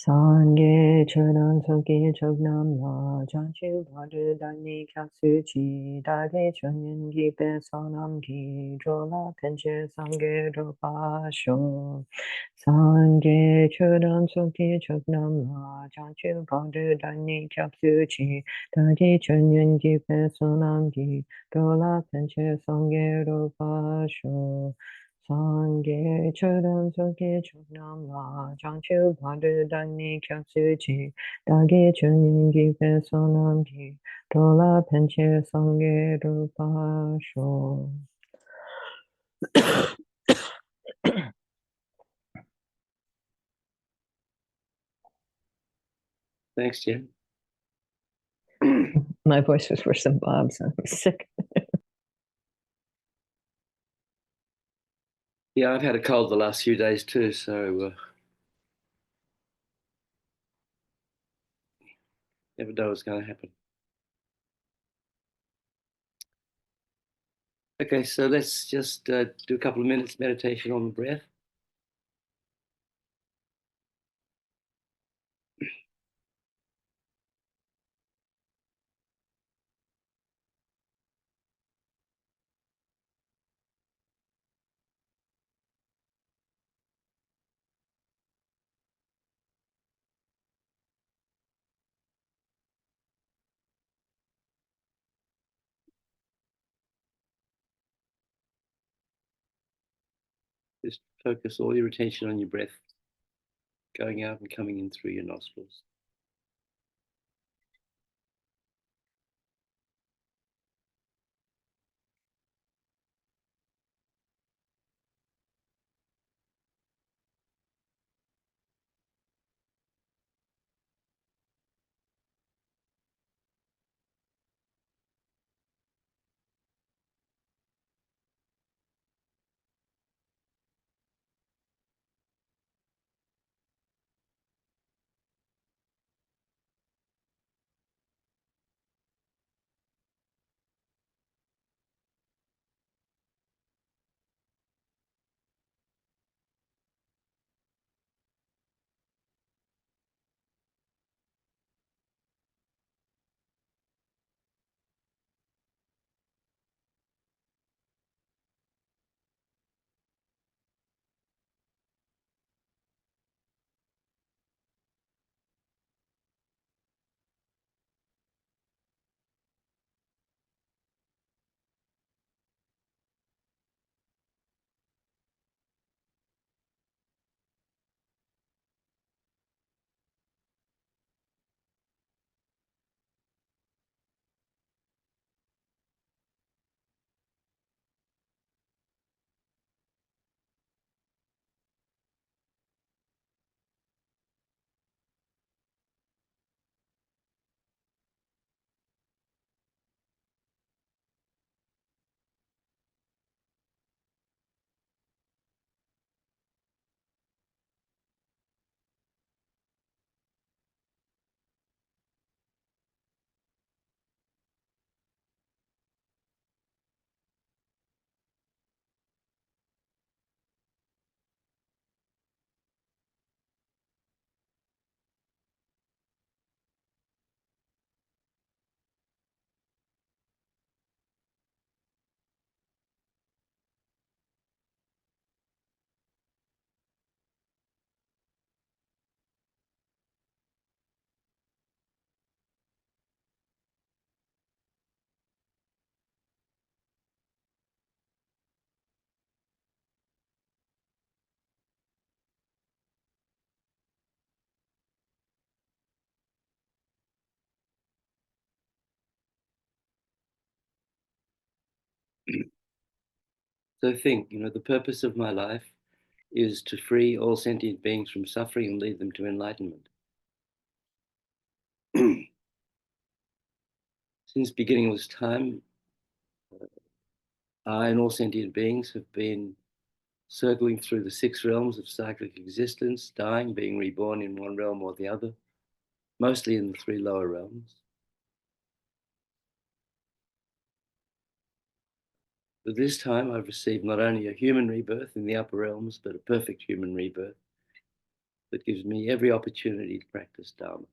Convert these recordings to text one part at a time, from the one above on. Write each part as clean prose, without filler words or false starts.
Sangye chodam soki chognam la janchu bhadu dani kyatsu chi dage chonyen gi pe sonam gi jola penche sangye ropa sho. Sangye chodam soki chognam la janchu bhadu dani kyatsu chi dage chonyen gi pe sonam gi jola penche sangye ropa sho. Sangye chodam soki chognam la janchu bhadu dani kyatsu chi dagi chunin gi pe sonam gi dola penche sangye rupa sho. Thanks, Jen. My voice was worse than Bob's. I'm sick. Yeah, I've had a cold the last few days too, so never know what's going to happen. Okay, so let's just do a couple of minutes meditation on the breath. Just focus all your attention on your breath, going out and coming in through your nostrils. So think, the purpose of my life is to free all sentient beings from suffering and lead them to enlightenment. Since beginning of this time, I and all sentient beings have been circling through the 6 realms of cyclic existence, dying, being reborn in one realm or the other, mostly in the 3 lower realms. But this time I've received not only a human rebirth in the upper realms, but a perfect human rebirth. that gives me every opportunity to practice Dharma.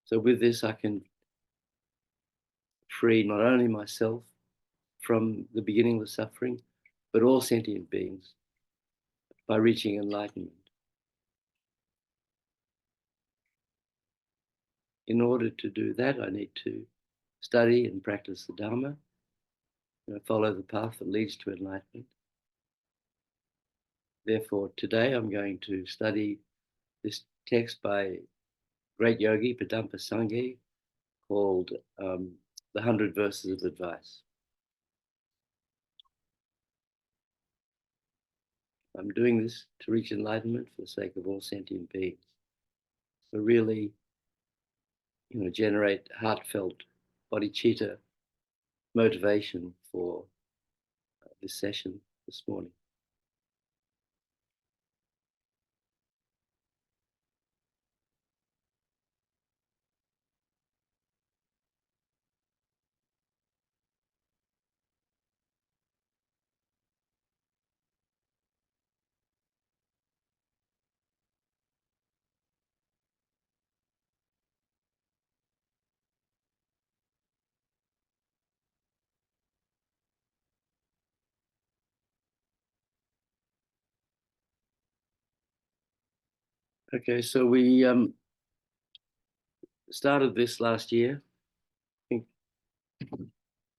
So with this, I can free not only myself from the beginning of suffering, but all sentient beings by reaching enlightenment. In order to do that, I need to study and practice the Dharma, follow the path that leads to enlightenment. Therefore, today I'm going to study this text by great yogi, Padampa Sangye, called The 100 Verses of Advice. I'm doing this to reach enlightenment for the sake of all sentient beings. So really, generate heartfelt bodhicitta motivation for this session this morning. Okay, so we started this last year. I think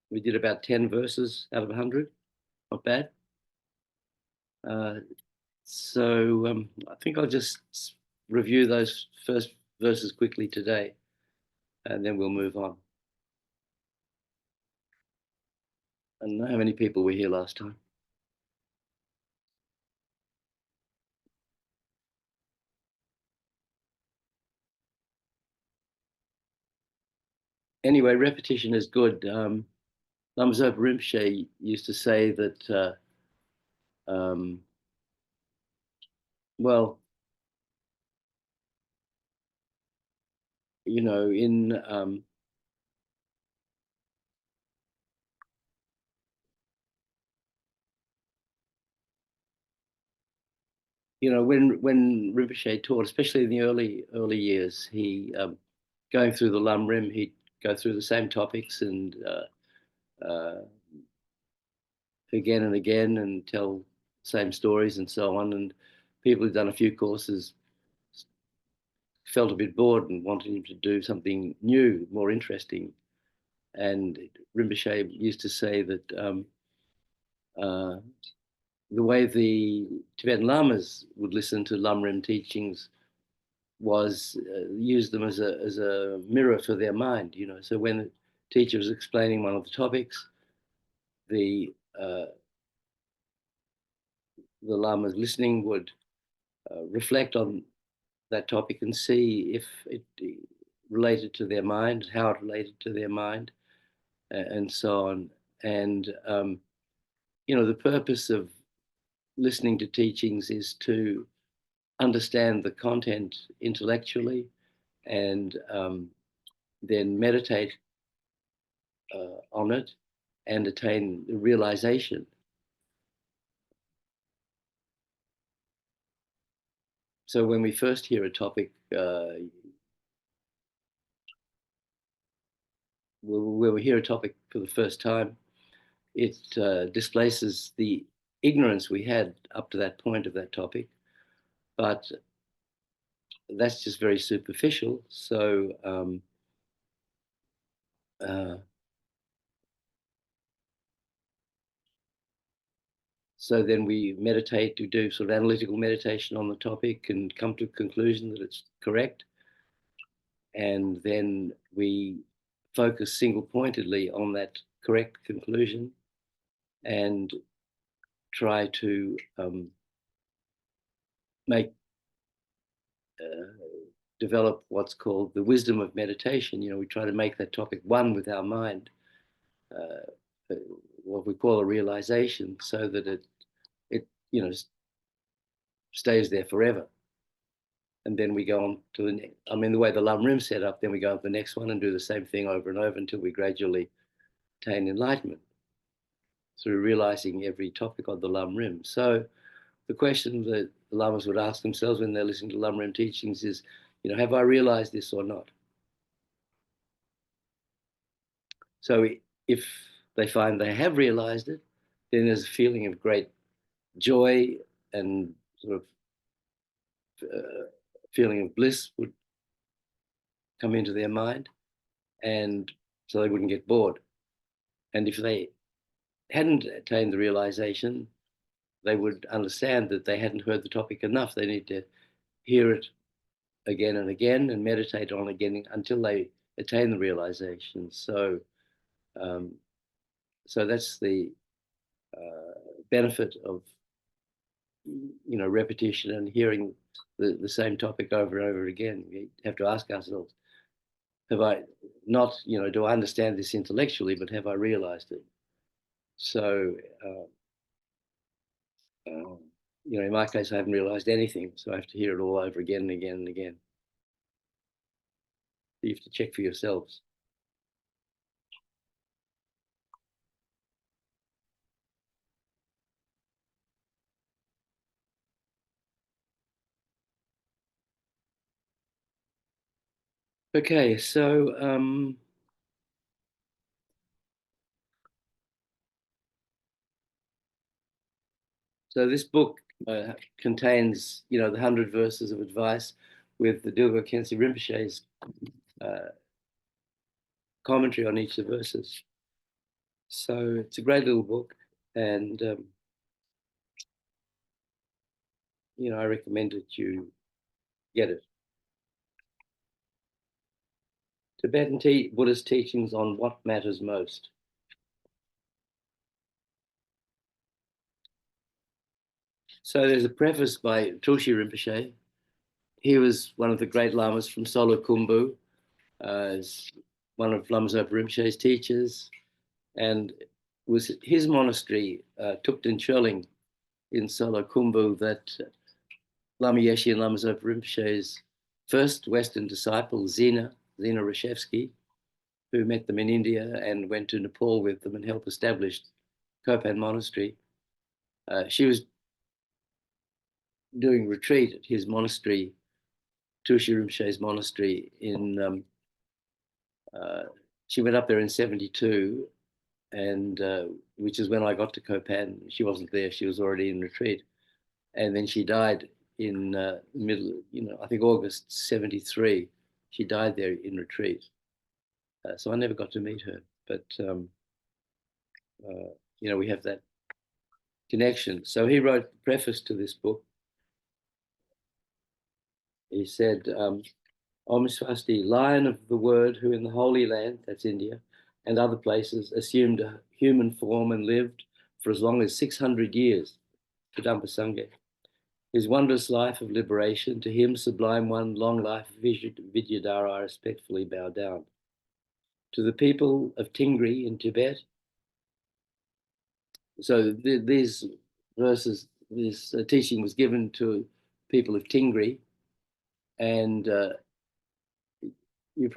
we did about 10 verses out of 100. Not bad. So I think I'll just review those first verses quickly today, and then we'll move on. I don't know how many people were here last time. Anyway, repetition is good. Lama Zopa Rinpoche used to say that, well, in when Rinpoche taught, especially in the early years, he going through the Lam Rim, he'd go through the same topics and again and again and tell same stories and so on. And people who'd done a few courses felt a bit bored and wanted him to do something new, more interesting. And Rinpoche used to say that the way the Tibetan Lamas would listen to Lam Rim teachings was use them as a mirror for their mind. So when the teacher was explaining one of the topics, the Lamas listening would reflect on that topic and see if it related to their mind, how it related to their mind, and so on. And the purpose of listening to teachings is to understand the content intellectually and then meditate on it and attain the realization. So when we first hear a topic, when we hear a topic for the first time, it displaces the ignorance we had up to that point of that topic, but that's just very superficial. So so then we meditate, we do sort of analytical meditation on the topic and come to a conclusion that it's correct. And then we focus single-pointedly on that correct conclusion and try to develop what's called the wisdom of meditation. We try to make that topic one with our mind, what we call a realization, so that it stays there forever. And then we go on to the next. The way the Lam Rim set up, then we go on to the next one and do the same thing over and over until we gradually attain enlightenment. through realizing every topic on the Lam Rim. So the question that the Lamas would ask themselves when they're listening to Lam Rim teachings is, have I realized this or not? So if they find they have realized it, then there's a feeling of great joy and sort of feeling of bliss would come into their mind, and so they wouldn't get bored. And if they hadn't attained the realization, they would understand that they hadn't heard the topic enough. They need to hear it again and again and meditate on it again until they attain the realization. So that's the benefit of repetition and hearing the same topic over and over again. We have to ask ourselves, have I not, do I understand this intellectually, but have I realized it? So, in my case, I haven't realized anything, so I have to hear it all over again and again and again. You have to check for yourselves. Okay, so this book contains, the 100 verses of advice with the Dilgo Khyentse Rinpoche's commentary on each of the verses. So it's a great little book, and I recommend that you get it. Tibetan Buddhist teachings on what matters most. So there's a preface by Tulsi Rinpoche. He was one of the great lamas from Solo Khumbu, one of Lama Zopa Rinpoche's teachers, and it was his monastery, Thupten Churling, in Solo Khumbu, that Lama Yeshe and Lama Zopa Rinpoche's first Western disciple, Zina Rashevsky, who met them in India and went to Nepal with them and helped establish Kopan Monastery. She was doing retreat at his monastery, Tulsi Rinpoche's monastery in, she went up there in 72, and which is when I got to Kopan. She wasn't there, she was already in retreat. And then she died in middle, I think August 73. She died there in retreat. So I never got to meet her, but we have that connection. So he wrote the preface to this book. He said, Om Swasti, Lion of the Word, who in the Holy Land, that's India, and other places, assumed a human form and lived for as long as 600 years, Padampa Sangye. His wondrous life of liberation, to him, sublime one, long life, Vidyadhara, I respectfully bow down. To the people of Tingri in Tibet, so these verses, this teaching was given to people of Tingri, and you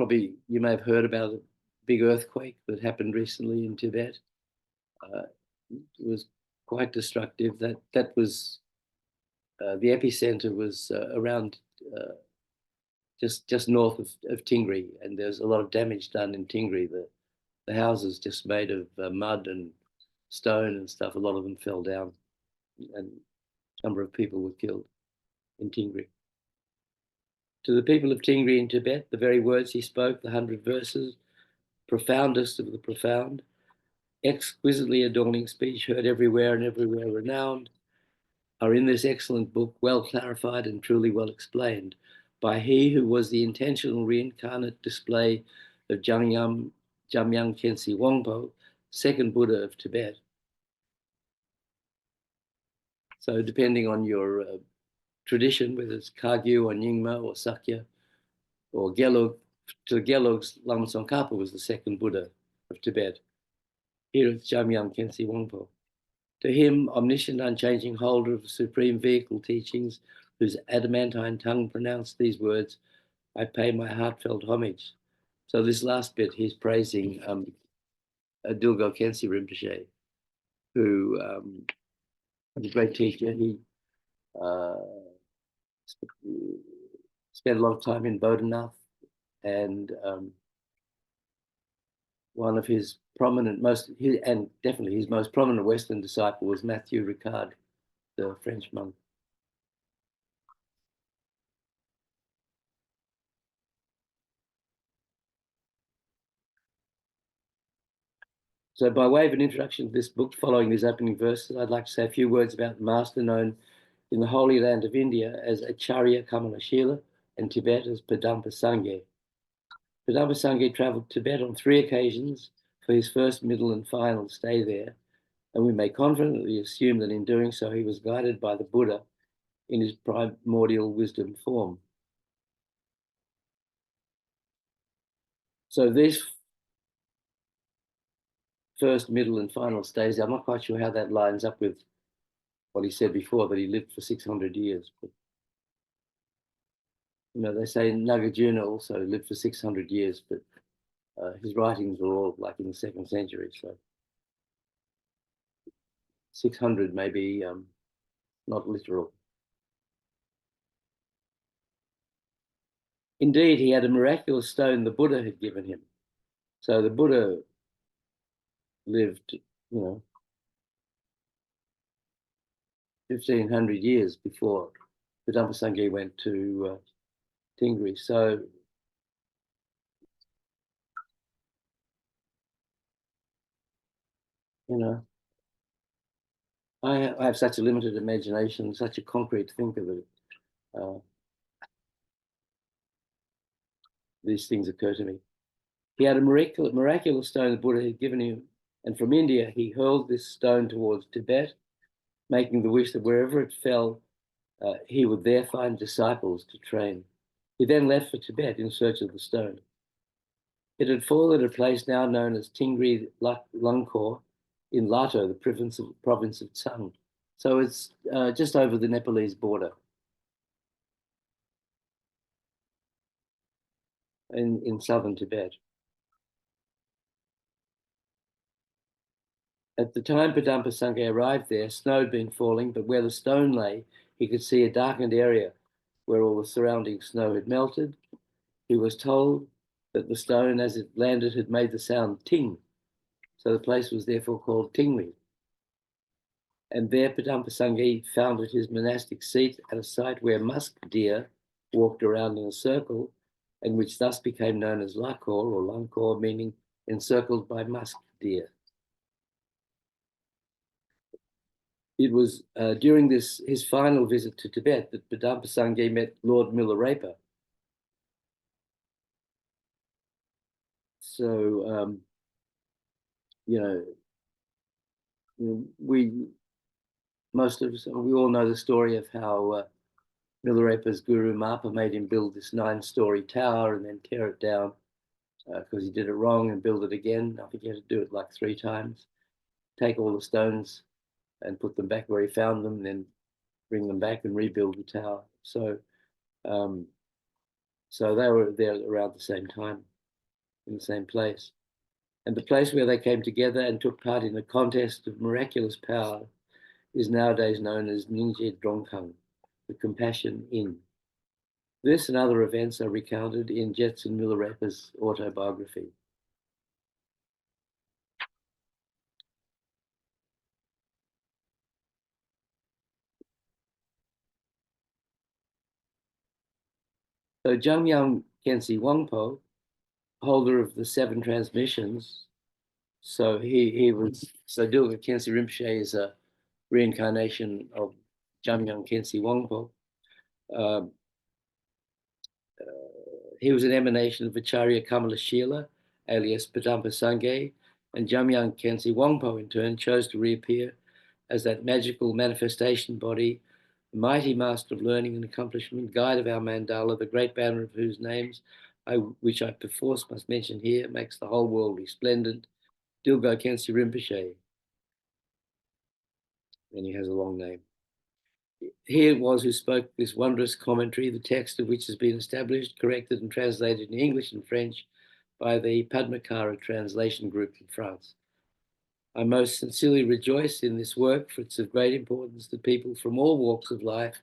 may have heard about a big earthquake that happened recently in Tibet. It was quite destructive. That was the epicenter was around just north of Tingri, and there's a lot of damage done in Tingri. The houses just made of mud and stone and stuff. A lot of them fell down, and a number of people were killed in Tingri. To the people of Tingri in Tibet, the very words he spoke, the 100 verses, profoundest of the profound, exquisitely adorning speech, heard everywhere and everywhere renowned, are in this excellent book, well clarified and truly well explained by he who was the intentional reincarnate display of Jamyang Khyentse Wangpo, second Buddha of Tibet. So depending on your tradition, whether it's Kagyu or Nyingma or Sakya or Gelug, to Gelug's, Lama Tsongkhapa was the second Buddha of Tibet. Here it's Jamyang Khyentse Wangpo. To him, omniscient, unchanging holder of the supreme vehicle teachings, whose adamantine tongue pronounced these words, I pay my heartfelt homage. So this last bit, he's praising Dilgo Khyentse Rinpoche. who was a great teacher. He spent a lot of time in Bodhgaya, and one of his prominent, and definitely his most prominent Western disciple was Matthew Ricard, the French monk. So by way of an introduction to this book, following these opening verses, I'd like to say a few words about the master known in the Holy Land of India as Acharya Kamalashila and Tibet as Padampa Sangye. Padampa Sangye travelled to Tibet on 3 occasions for his first, middle, and final stay there, and we may confidently assume that in doing so he was guided by the Buddha in his primordial wisdom form. So these first, middle, and final stays, I'm not quite sure how that lines up with what he said before, that he lived for 600 years. But, you know, they say Nagarjuna also lived for 600 years, but his writings were all like in the 2nd century. So 600 may be not literal. Indeed, he had a miraculous stone the Buddha had given him. So the Buddha lived, 1500 years before Padampa Sangye went to Tingri. So, I have such a limited imagination, such a concrete thinker that these things occur to me. He had a miraculous stone the Buddha had given him, and from India he hurled this stone towards Tibet, making the wish that wherever it fell, he would there find disciples to train. He then left for Tibet in search of the stone. It had fallen at a place now known as Tingri Langkor in Lato, the province of Tsang. So it's just over the Nepalese border in southern Tibet. At the time Padampa Sangye arrived there, snow had been falling, but where the stone lay, he could see a darkened area where all the surrounding snow had melted. He was told that the stone, as it landed, had made the sound ting. So the place was therefore called Tingri. And there Padampa Sangye founded his monastic seat at a site where musk deer walked around in a circle, and which thus became known as Lakor or Langkor, meaning encircled by musk deer. It was during his final visit to Tibet that Padampa Sangye met Lord Milarepa. So, we all know the story of how Milarepa's guru Mapa made him build this 9-story tower and then tear it down because he did it wrong and build it again. I think he had to do it like 3 times. Take all the stones and put them back where he found them, then bring them back and rebuild the tower. So, so they were there around the same time, in the same place. And the place where they came together and took part in a contest of miraculous power is nowadays known as Ningje Drongkang, the Compassion Inn. This and other events are recounted in Jetson Milarepa's autobiography. So Jamyang Khyentse Wangpo, holder of the 7 transmissions, so Dilga Khyentse Rinpoche is a reincarnation of Jamyang Khyentse Wangpo. He was an emanation of Acharya Kamalashila, alias Padampa Sangye, and Jamyang Khyentse Wangpo in turn chose to reappear as that magical manifestation body, the mighty master of learning and accomplishment, guide of our mandala, the great banner of whose names, which I perforce must mention here, makes the whole world resplendent, Dilga Khyentse Rinpoche. And he has a long name. He it was who spoke this wondrous commentary, the text of which has been established, corrected, and translated in English and French by the Padmakara Translation Group in France. I most sincerely rejoice in this work, for it's of great importance that people from all walks of life,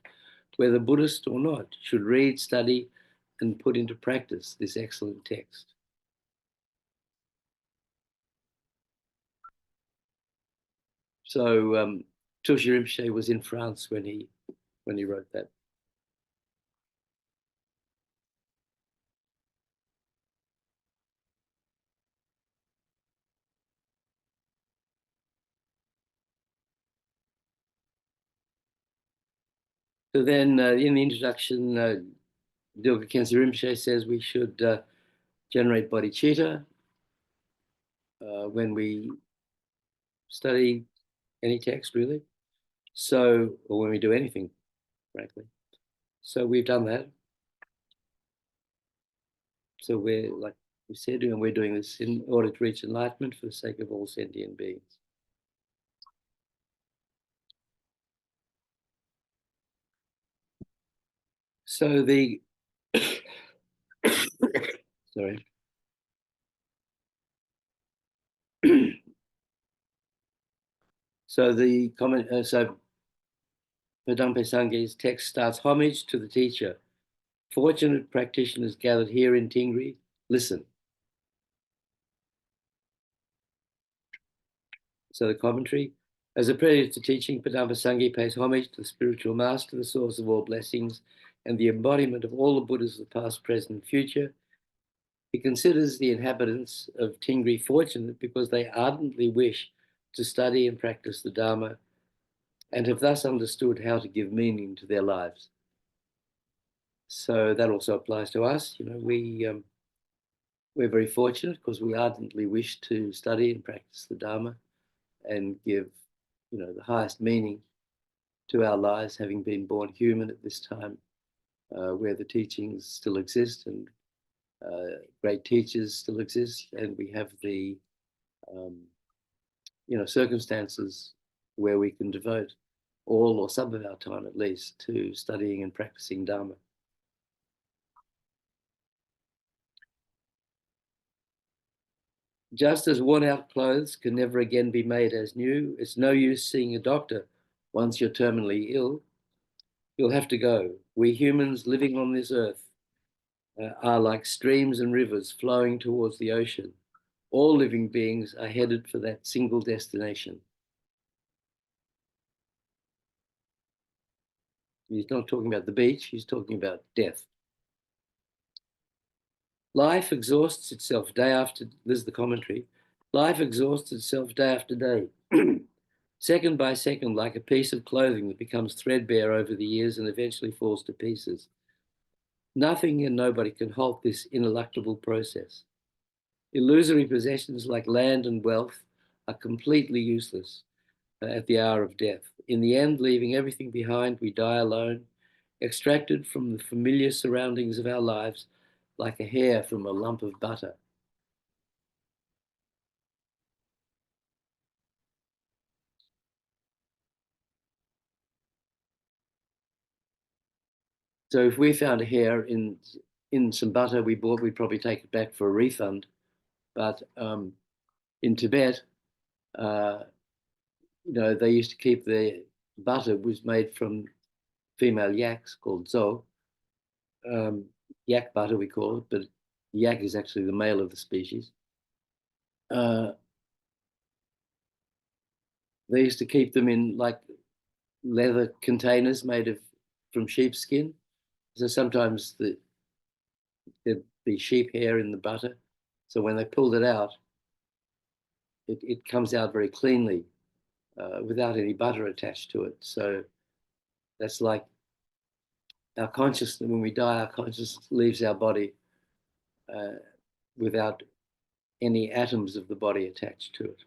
whether Buddhist or not, should read, study, and put into practice this excellent text. So Tulsi Rinpoche was in France when he wrote that. So then in the introduction, Dilga Khyentse Rinpoche says we should generate bodhicitta when we study any text, really. So, or when we do anything, frankly. So we've done that. So we're, like we said, and we're doing this in order to reach enlightenment for the sake of all sentient beings. So the sorry. So the comment. So Padampa Sangye's text starts: homage to the teacher. Fortunate practitioners gathered here in Tingri, listen. So the commentary: as a prelude to teaching, Padampa Sangye pays homage to the spiritual master, the source of all blessings, and the embodiment of all the Buddhas of the past, present, and future. He considers the inhabitants of Tingri fortunate because they ardently wish to study and practice the Dharma and have thus understood how to give meaning to their lives. So that also applies to us. You know, we're very fortunate because we ardently wish to study and practice the Dharma and give, you know, the highest meaning to our lives, having been born human at this time, where the teachings still exist and great teachers still exist, and we have the circumstances where we can devote all or some of our time at least to studying and practicing Dharma. Just as worn-out clothes can never again be made as new, it's no use seeing a doctor once you're terminally ill. You'll have to go. We humans living on this earth are like streams and rivers flowing towards the ocean. All living beings are headed for that single destination. He's not talking about the beach, he's talking about death. Life exhausts itself day after, this is the commentary, life exhausts itself day after day, second by second, like a piece of clothing that becomes threadbare over the years and eventually falls to pieces. Nothing and nobody can halt this ineluctable process. Illusory possessions like land and wealth are completely useless at the hour of death. In the end, leaving everything behind, we die alone, extracted from the familiar surroundings of our lives like a hair from a lump of butter. So if we found a hair in some butter we bought, we'd probably take it back for a refund. But in Tibet, they used to keep their butter was made from female yaks called zo. Yak butter we call it, but yak is actually the male of the species. They used to keep them in like leather containers made from sheepskin. So sometimes there'd be sheep hair in the butter. So when they pulled it out, it comes out very cleanly without any butter attached to it. So that's like our consciousness. When we die, our consciousness leaves our body without any atoms of the body attached to it.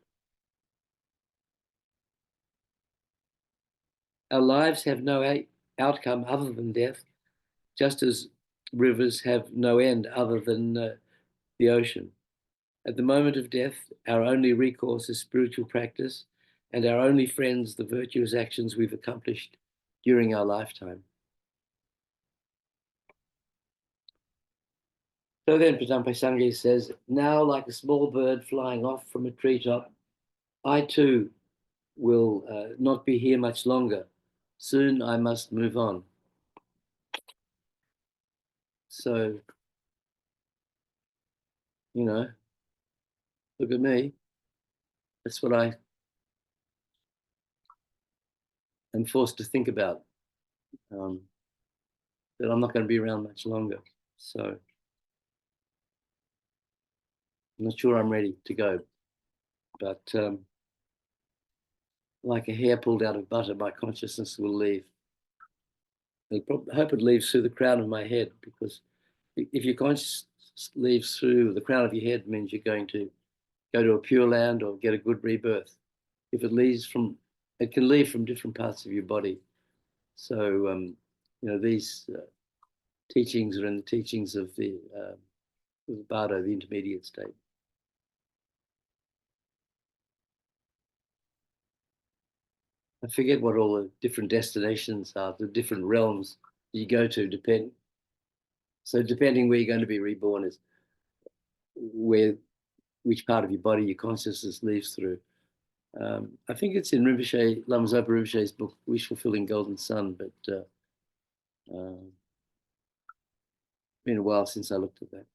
Our lives have no outcome other than death, just as rivers have no end other than the ocean. At the moment of death, our only recourse is spiritual practice, and our only friends, the virtuous actions we've accomplished during our lifetime. So then Padampa Sangye says, now like a small bird flying off from a treetop, I too will not be here much longer. Soon I must move on. So, you know, look at me. That's what I am forced to think about. That I'm not going to be around much longer. So I'm not sure I'm ready to go. But like a hair pulled out of butter, my consciousness will leave. I hope it leaves through the crown of my head, because if your consciousness leaves through the crown of your head, it means you're going to go to a pure land or get a good rebirth. If it leaves from, it can leave from different parts of your body. So, you know, these teachings are in the teachings of the Bardo, the intermediate state. I forget what all the different destinations are, the different realms you go to depending where you're going to be reborn is which part of your body your consciousness leaves through. I think it's in Lama Zopa Rinpoche's book, Wish Fulfilling Golden Sun, but been a while since I looked at that.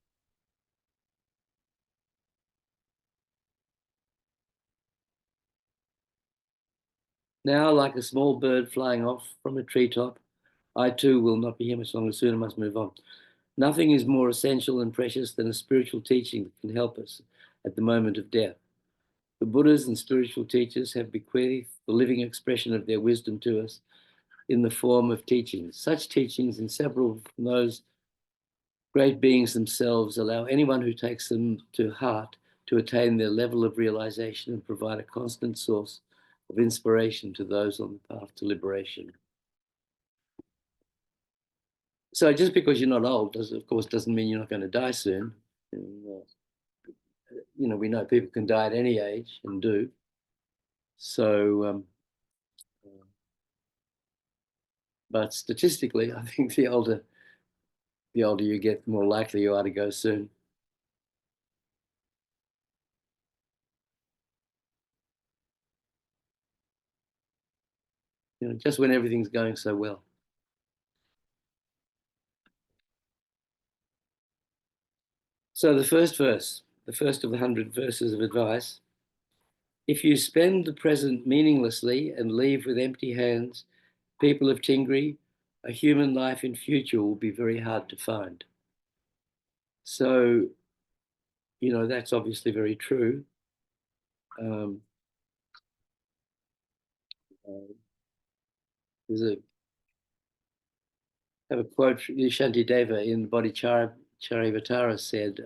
Now, like a small bird flying off from a treetop, I too will not be here much longer. Soon I must move on. Nothing is more essential and precious than a spiritual teaching that can help us at the moment of death. The Buddhas and spiritual teachers have bequeathed the living expression of their wisdom to us in the form of teachings. Such teachings, inseparable from those great beings themselves, allow anyone who takes them to heart to attain their level of realization and provide a constant source of inspiration to those on the path to liberation. So just because you're not old, of course, doesn't mean you're not going to die soon. And, you know, we know people can die at any age and do. So, but statistically, I think the older you get, the more likely you are to go soon. You know, just when everything's going so well. So the first verse, the first of the 100 verses of advice: if you spend the present meaninglessly and leave with empty hands, people of Tingri, a human life in future will be very hard to find. So, you know, that's obviously very true. There's a have a quote from Shantideva in Bodhicharyavatara said,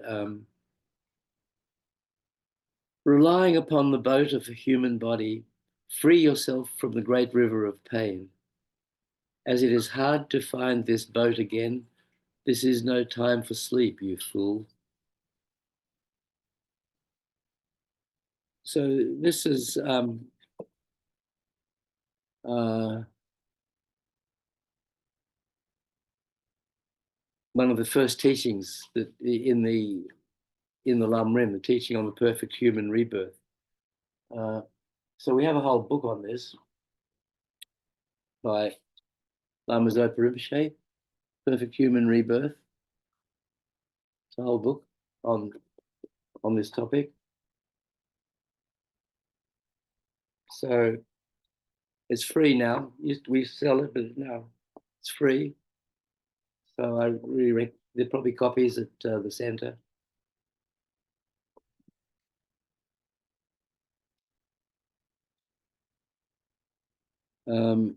relying upon the boat of a human body, free yourself from the great river of pain. As it is hard to find this boat again, this is no time for sleep, you fool. So this is one of the first teachings that in the Lam Rim, the teaching on the perfect human rebirth. So we have a whole book on this by Lama Zopa Rinpoche, Perfect Human Rebirth. It's a whole book on this topic. So it's free now. We sell it, but now it's free. So I really there are probably copies at the center. So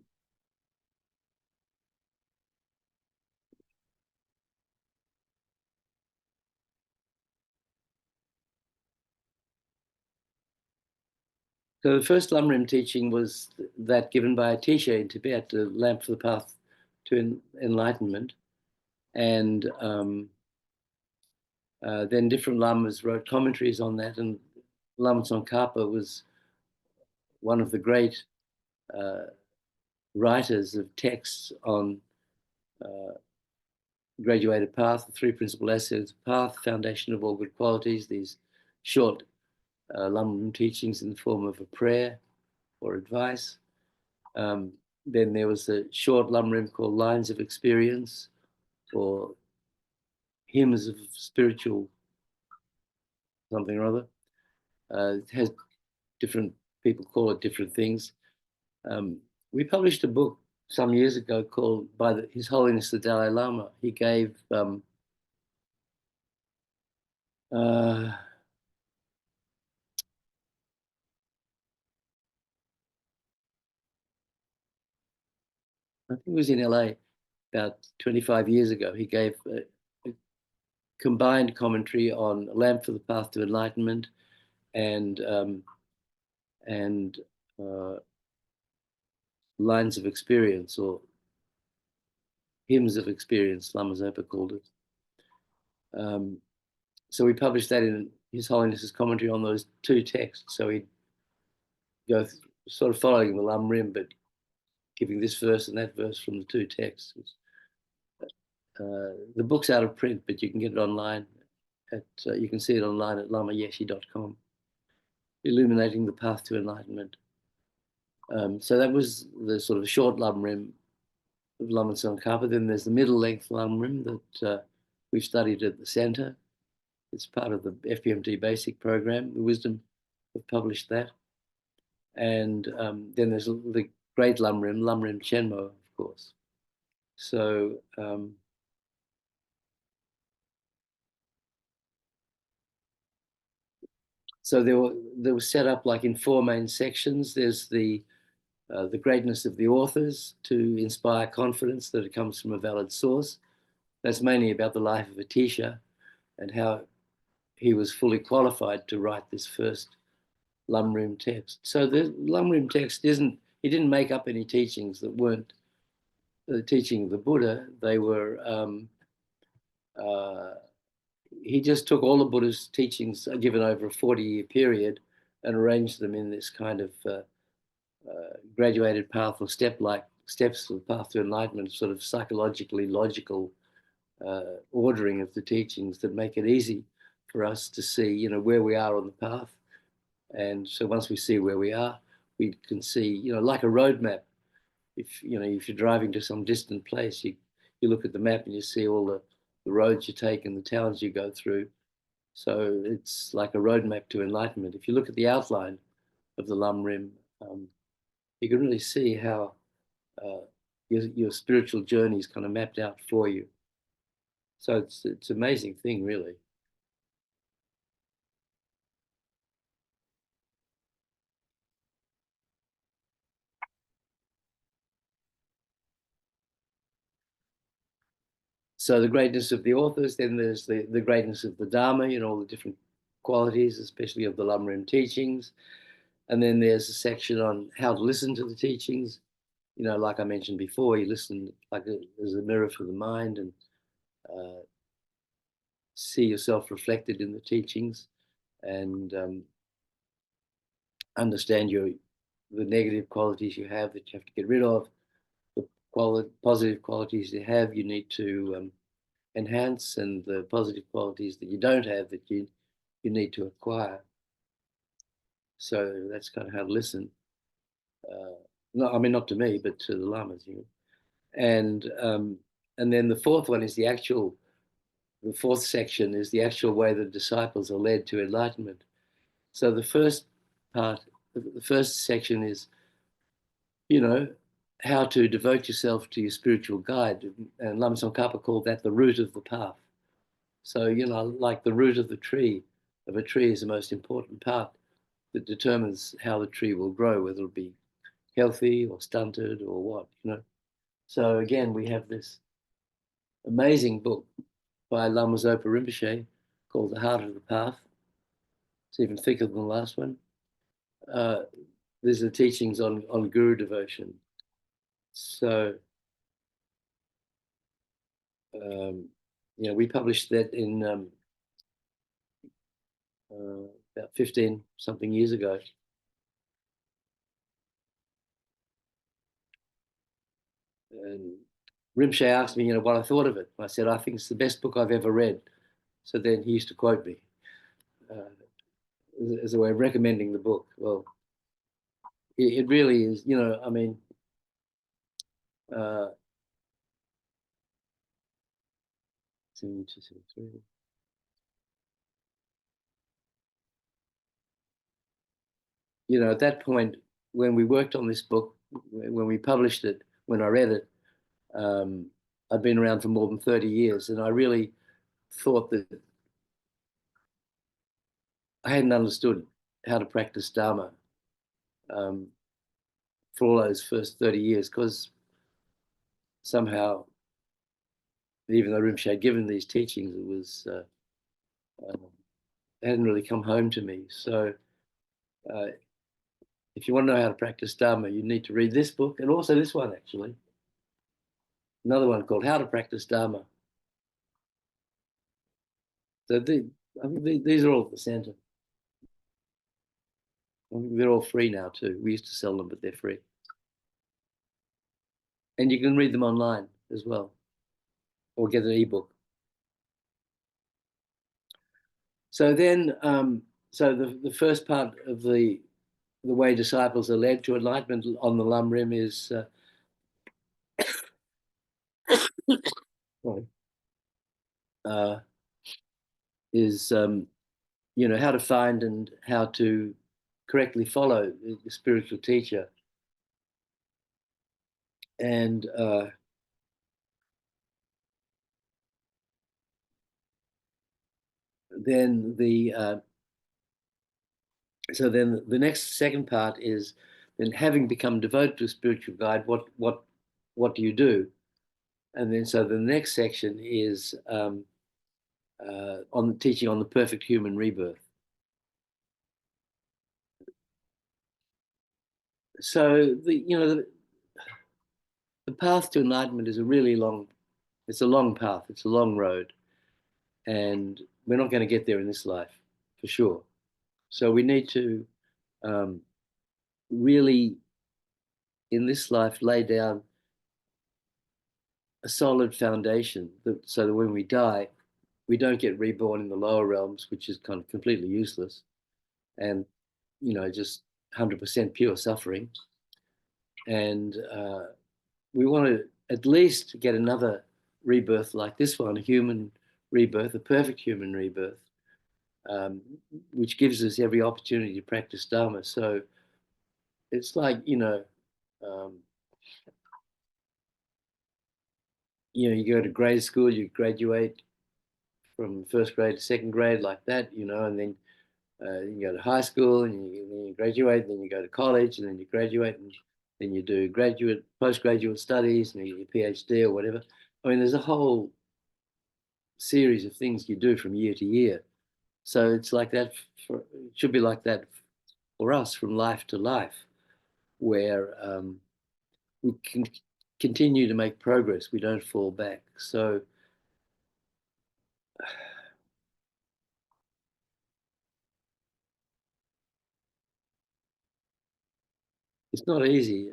the first Lam Rim teaching was that given by a teacher in Tibet, the lamp for the path to enlightenment. And then different lamas wrote commentaries on that, and Lama Tsongkhapa was one of the great writers of texts on graduated path, the three principal essays, path, foundation of all good qualities, these short Lamrim teachings in the form of a prayer or advice. Then there was a short Lamrim called Lines of Experience, or Hymns of Spiritual something or other. It has different people call it different things. We published a book some years ago called by His Holiness the Dalai Lama. He gave I think it was in LA about 25 years ago. He gave a combined commentary on A Lamp for the Path to Enlightenment and Lines of Experience, or Hymns of Experience, Lama Zopa called it. So we published that in His Holiness's commentary on those two texts. So he'd go sort of following the Lamrim, but giving this verse and that verse from the two texts. The book's out of print, but you can get it online. You can see it online at lamayeshi.com. Illuminating the Path to Enlightenment. So that was the sort of short Lamrim of Lama Tsongkhapa. Then there's the middle-length Lamrim that we've studied at the centre. It's part of the FPMT basic program. The Wisdom have published that. And then there's the great Lamrim, Lamrim Chenmo, of course. So they were set up like in four main sections. There's the greatness of the authors to inspire confidence that it comes from a valid source. That's mainly about the life of Atisha and how he was fully qualified to write this first Lamrim text. So the Lamrim text he didn't make up any teachings that weren't the teaching of the Buddha. They were, he just took all the Buddha's teachings given over a 40-year period and arranged them in this kind of graduated path or steps to the path to enlightenment, sort of psychologically logical ordering of the teachings that make it easy for us to see, where we are on the path. And so once we see where we are, we can see, like a road map. If you're driving to some distant place, you look at the map and you see all the roads you take and the towns you go through. So it's like a roadmap to enlightenment. If you look at the outline of the Lamrim, you can really see how your spiritual journey is kind of mapped out for you. So it's an amazing thing, really. So the greatness of the authors, then there's the greatness of the Dharma, all the different qualities, especially of the Lamrim teachings. And then there's a section on how to listen to the teachings. Like I mentioned before, you listen like there's a mirror for the mind and see yourself reflected in the teachings and understand the negative qualities you have that you have to get rid of, the positive qualities you have you need to enhance, and the positive qualities that you don't have that you need to acquire. So that's kind of how to listen. No, I mean, not to me, but to the lamas. And then the fourth one is the fourth section is the actual way the disciples are led to enlightenment. So the first section is, how to devote yourself to your spiritual guide. And Lama Tsongkhapa called that the root of the path. So, like the root of a tree is the most important part that determines how the tree will grow, whether it'll be healthy or stunted or what. So again, we have this amazing book by Lama Zopa Rinpoche called The Heart of the Path. It's even thicker than the last one. These are teachings on guru devotion. So, we published that in about 15 something years ago. And Rinpoche asked me, what I thought of it. I said, I think it's the best book I've ever read. So then he used to quote me. as a way of recommending the book. Well, it really is, you know, I mean, you know, at that point, when we worked on this book, when we published it, when I read it, I'd been around for more than 30 years, and I really thought that I hadn't understood how to practice Dharma for all those first 30 years, because somehow, even though Rinpoche had given these teachings, it was it hadn't really come home to me. So if you want to know how to practice Dharma, you need to read this book, and also this one, actually. Another one called How to Practice Dharma. So I mean, these are all at the center. I mean, they're all free now too. We used to sell them, but they're free. And you can read them online as well, or get an ebook. So then, so the first part of the way disciples are led to enlightenment on the Lam Rim is you know, how to find and how to correctly follow the spiritual teacher. And then so then the next second part is then, having become devoted to a spiritual guide, what do you do? And then so the next section is on teaching on the perfect human rebirth. So the path to enlightenment is a really long, it's a long path, it's a long road, and we're not going to get there in this life for sure. So we need to really, in this life, lay down a solid foundation so that when we die, we don't get reborn in the lower realms, which is kind of completely useless and, you know, just 100% pure suffering. And we want to at least get another rebirth like this one, a human rebirth, a perfect human rebirth, which gives us every opportunity to practice Dharma. So it's like, you know, you go to grade school, you graduate from first grade to second grade like that, you know, and then you go to high school and you graduate, and then you go to college, and then you graduate, and then you do postgraduate studies, and you get your PhD or whatever. I mean, there's a whole series of things you do from year to year. So it's like that, it should be like that for us from life to life, where we can continue to make progress. We don't fall back. So it's not easy.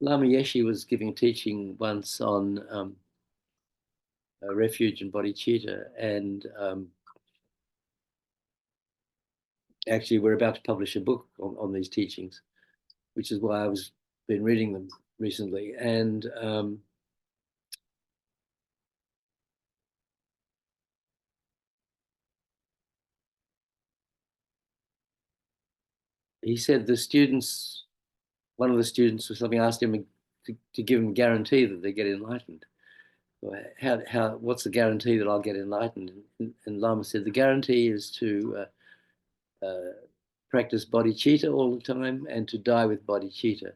Lama Yeshe was giving a teaching once on refuge and bodhicitta, and actually we're about to publish a book on these teachings, which is why I was been reading them recently. And he said one of the students or something asked him to give him a guarantee that they get enlightened. What's the guarantee that I'll get enlightened? And Lama said the guarantee is to practice bodhicitta all the time and to die with bodhicitta.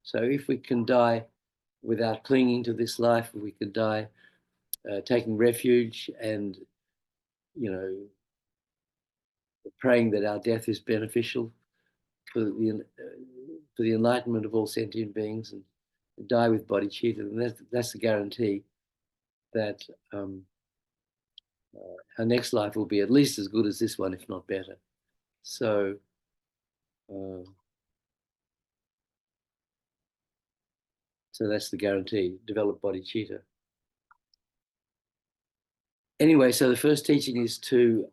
So if we can die without clinging to this life, if we can die taking refuge and, you know, praying that our death is beneficial for the enlightenment of all sentient beings, and die with bodhicitta, and that's the guarantee that our next life will be at least as good as this one, if not better. So So that's the guarantee, develop bodhicitta. Anyway, so the first teaching is to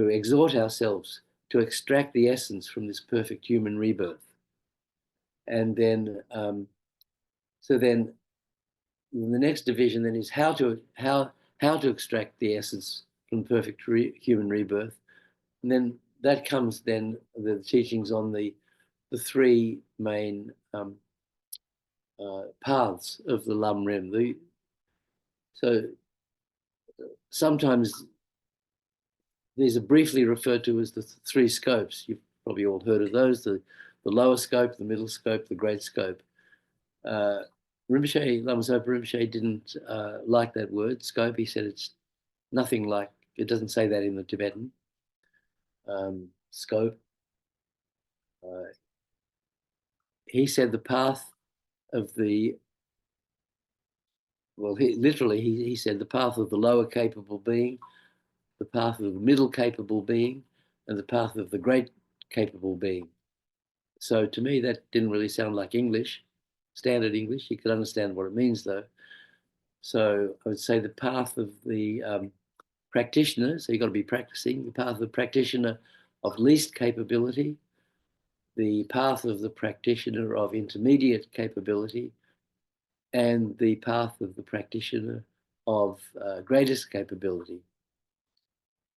exhort ourselves to extract the essence from this perfect human rebirth. And then, so then the next division then is how to extract the essence from perfect human rebirth. And then that comes then the teachings on the three main paths of the Lam Rim. So sometimes these are briefly referred to as the three scopes. You've probably all heard of those, the lower scope, the middle scope, the great scope. Rinpoche, Lama Zopa Rinpoche didn't like that word, scope. He said it's nothing like, it doesn't say that in the Tibetan scope. He said the path of the, well, he said the path of the lower capable being, the path of the middle capable being, and the path of the great capable being. So to me, that didn't really sound like English, standard English. You could understand what it means, though. So I would say the path of the practitioner, so you've got to be practicing, the path of the practitioner of least capability, the path of the practitioner of intermediate capability, and the path of the practitioner of greatest capability.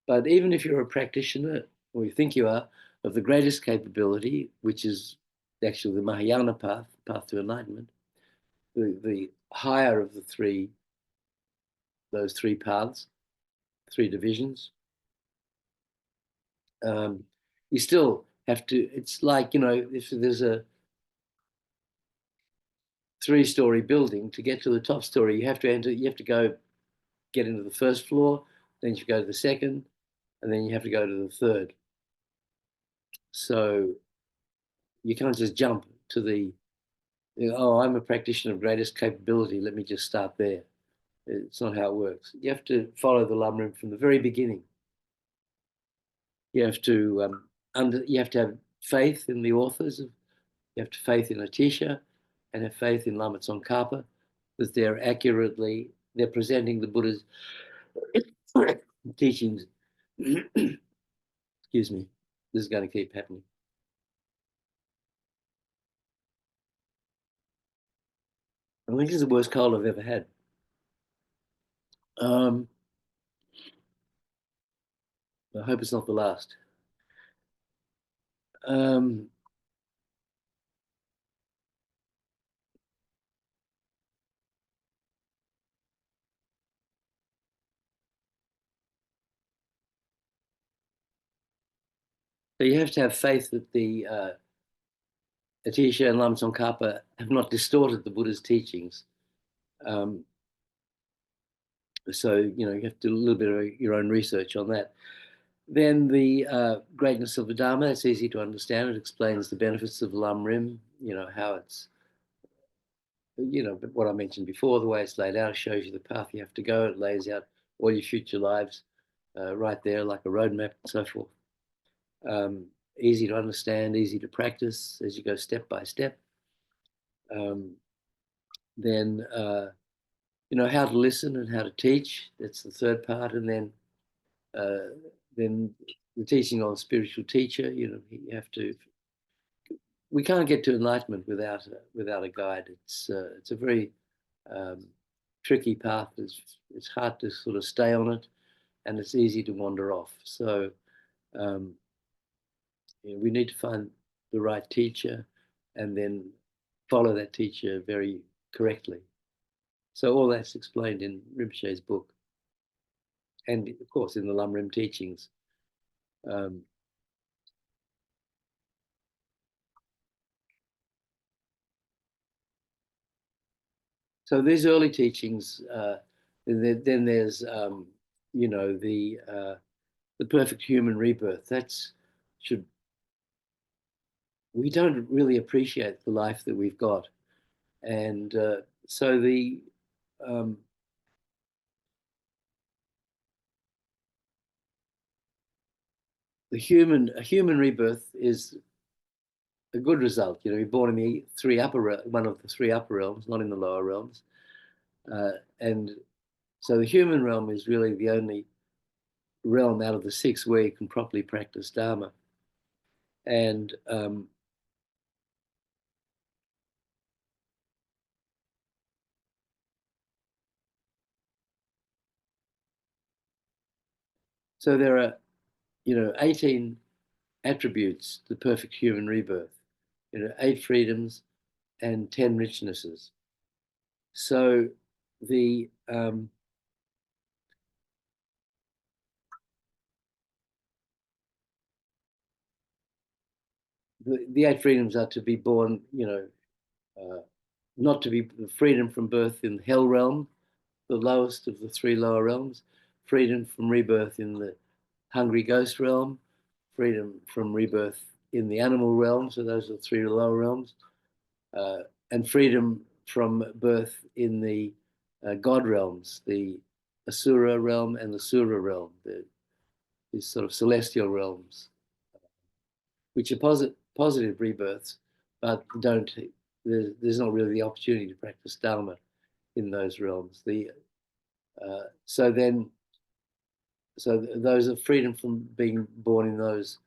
But even if you're a practitioner, or you think you are, of the greatest capability, which is actually the Mahayana path, path to enlightenment, the higher of the those three paths, three divisions, you still have to, it's like, if there's a 3-story building, to get to the top story, you have to go get into the first floor, then you go to the second, and then you have to go to the third. So you can't just jump to oh, I'm a practitioner of greatest capability, let me just start there. It's not how it works. You have to follow the Lam Rim from the very beginning. You have to have faith in the authors. You have to faith in Atisha, and have faith in Lama Tsongkhapa, that they're presenting the Buddha's teachings. Excuse me. This is going to keep happening. I think this is the worst cold I've ever had. I hope it's not the last. So you have to have faith that the Atisha and Lama Tsongkhapa have not distorted the Buddha's teachings. So, you have to do a little bit of your own research on that. Then the greatness of the Dharma, it's easy to understand. It explains the benefits of Lam Rim, how it's, what I mentioned before, the way it's laid out, shows you the path you have to go. It lays out all your future lives right there, like a roadmap and so forth. Easy to understand, easy to practice as you go step by step. Then, how to listen and how to teach. That's the third part. And then the teaching on spiritual teacher. You have to. We can't get to enlightenment without a guide. It's a very tricky path. It's hard to sort of stay on it, and it's easy to wander off. So we need to find the right teacher, and then follow that teacher very correctly. So all that's explained in Rinpoche's book, and of course in the Lam Rim teachings. So these early teachings, then there's the perfect human rebirth. We don't really appreciate the life that we've got, and so a human rebirth is a good result. You know, you're born in one of the three upper realms, not in the lower realms, and so the human realm is really the only realm out of the six where you can properly practice Dharma. And so there are, 18 attributes to perfect human rebirth. 8 freedoms and 10 richnesses. So the the 8 freedoms are to be born, not to be freedom from birth in the hell realm, the lowest of the 3 lower realms, freedom from rebirth in the hungry ghost realm, freedom from rebirth in the animal realm, so those are the 3 lower realms, and freedom from birth in the god realms, the Asura realm and the Sura realm, these sort of celestial realms, which are positive rebirths, but there's not really the opportunity to practice Dharma in those realms. So those are freedom from being born in those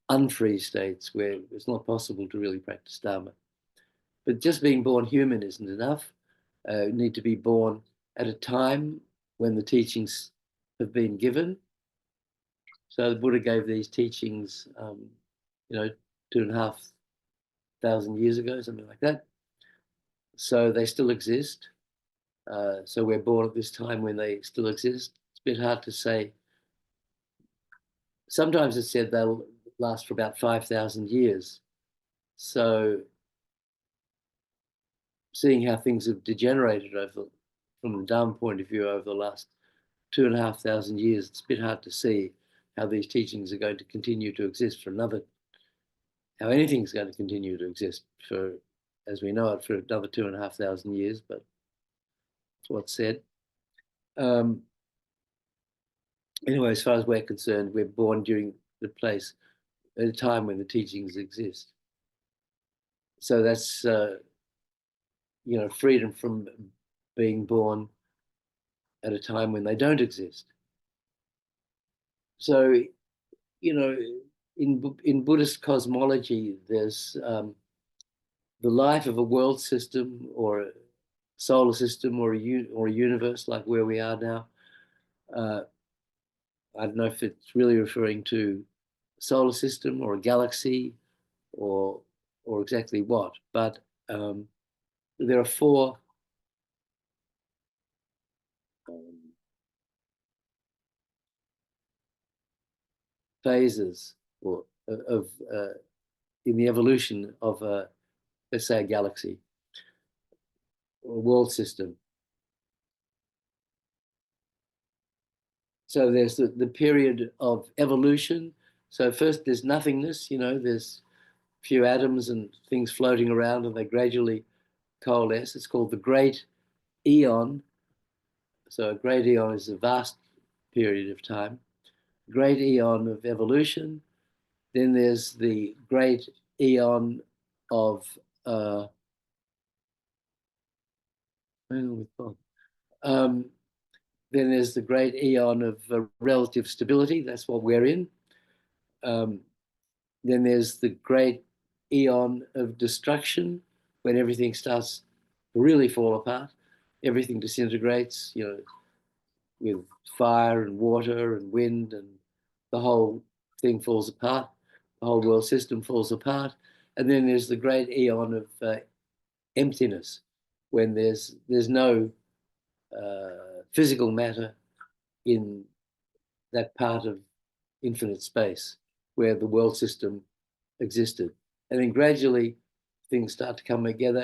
unfree states where it's not possible to really practice Dharma. But just being born human isn't enough. You need to be born at a time when the teachings have been given. So the Buddha gave these teachings, 2,500 years ago, something like that. So they still exist. So we're born at this time when they still exist. It's a bit hard to say. Sometimes it's said they'll last for about 5,000 years. So seeing how things have degenerated from the Dharma point of view over the last 2,500 years, it's a bit hard to see how these teachings are going to continue to exist how anything's going to continue to exist for, as we know it, for another 2,500 years, but that's what's said. Anyway, as far as we're concerned, we're born during the place at a time when the teachings exist. So that's, freedom from being born at a time when they don't exist. So, in Buddhist cosmology, there's the life of a world system or a solar system or a universe like where we are now. I don't know if it's really referring to a solar system or a galaxy or exactly what, but there are 4 phases of in the evolution of let's say a galaxy or a world system. So there's the period of evolution. So first there's nothingness, there's a few atoms and things floating around and they gradually coalesce. It's called the Great Eon. So a great eon is a vast period of time. Great eon of evolution. Then there's the great eon of then there's the great eon of relative stability. That's what we're in. Then there's the great eon of destruction, when everything starts to really fall apart. Everything disintegrates, with fire and water and wind, and the whole thing falls apart. The whole world system falls apart. And then there's the great eon of emptiness, when there's no physical matter in that part of infinite space where the world system existed. And then gradually things start to come together,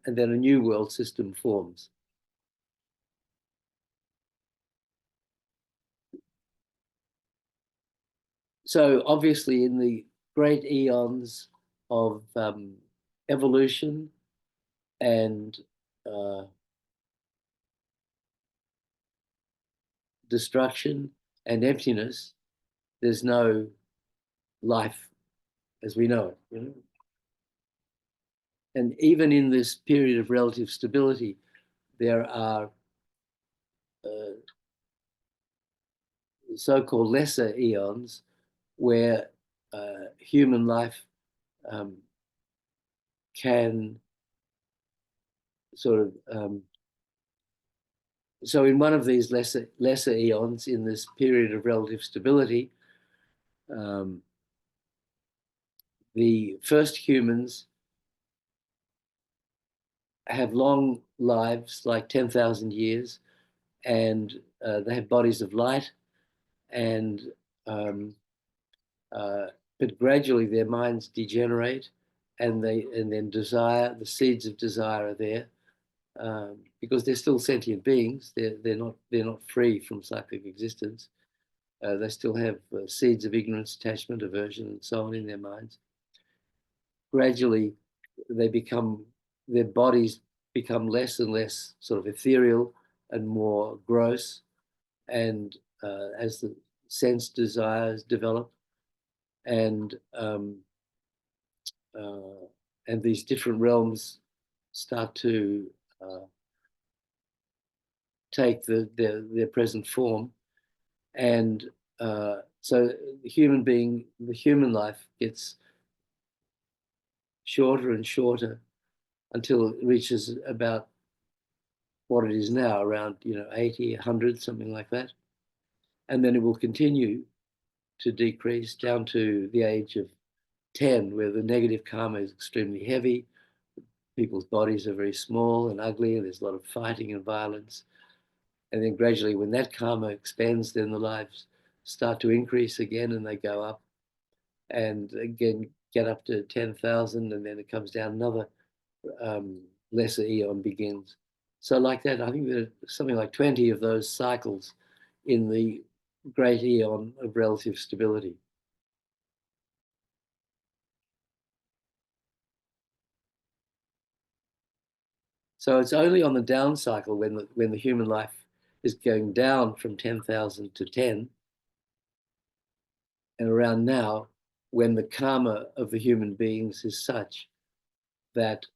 and then a new world system forms. So obviously in the great eons of evolution and destruction and emptiness, there's no life as we know it. You know? And even in this period of relative stability, there are so-called lesser eons where human life can sort of so in one of these lesser eons in this period of relative stability, the first humans have long lives, like 10,000 years, and they have bodies of light, and but gradually their minds degenerate, and then desire, the seeds of desire are there, because they're still sentient beings. They're not free from cyclic existence. They still have seeds of ignorance, attachment, aversion, and so on in their minds. Gradually, their bodies become less and less sort of ethereal and more gross, and as the sense desires develop, and these different realms start to take their present form, and so the human life gets shorter and shorter until it reaches about what it is now, around 80, 100, something like that, and then it will continue to decrease down to the age of 10, where the negative karma is extremely heavy. People's bodies are very small and ugly, and there's a lot of fighting and violence. And then gradually, when that karma expands, then the lives start to increase again, and they go up, and again get up to 10,000, and then it comes down, another lesser eon begins. So like that, I think there are something like 20 of those cycles in the great eon of relative stability. So it's only on the down cycle, when the human life is going down from 10,000 to 10, and around now, when the karma of the human beings is such that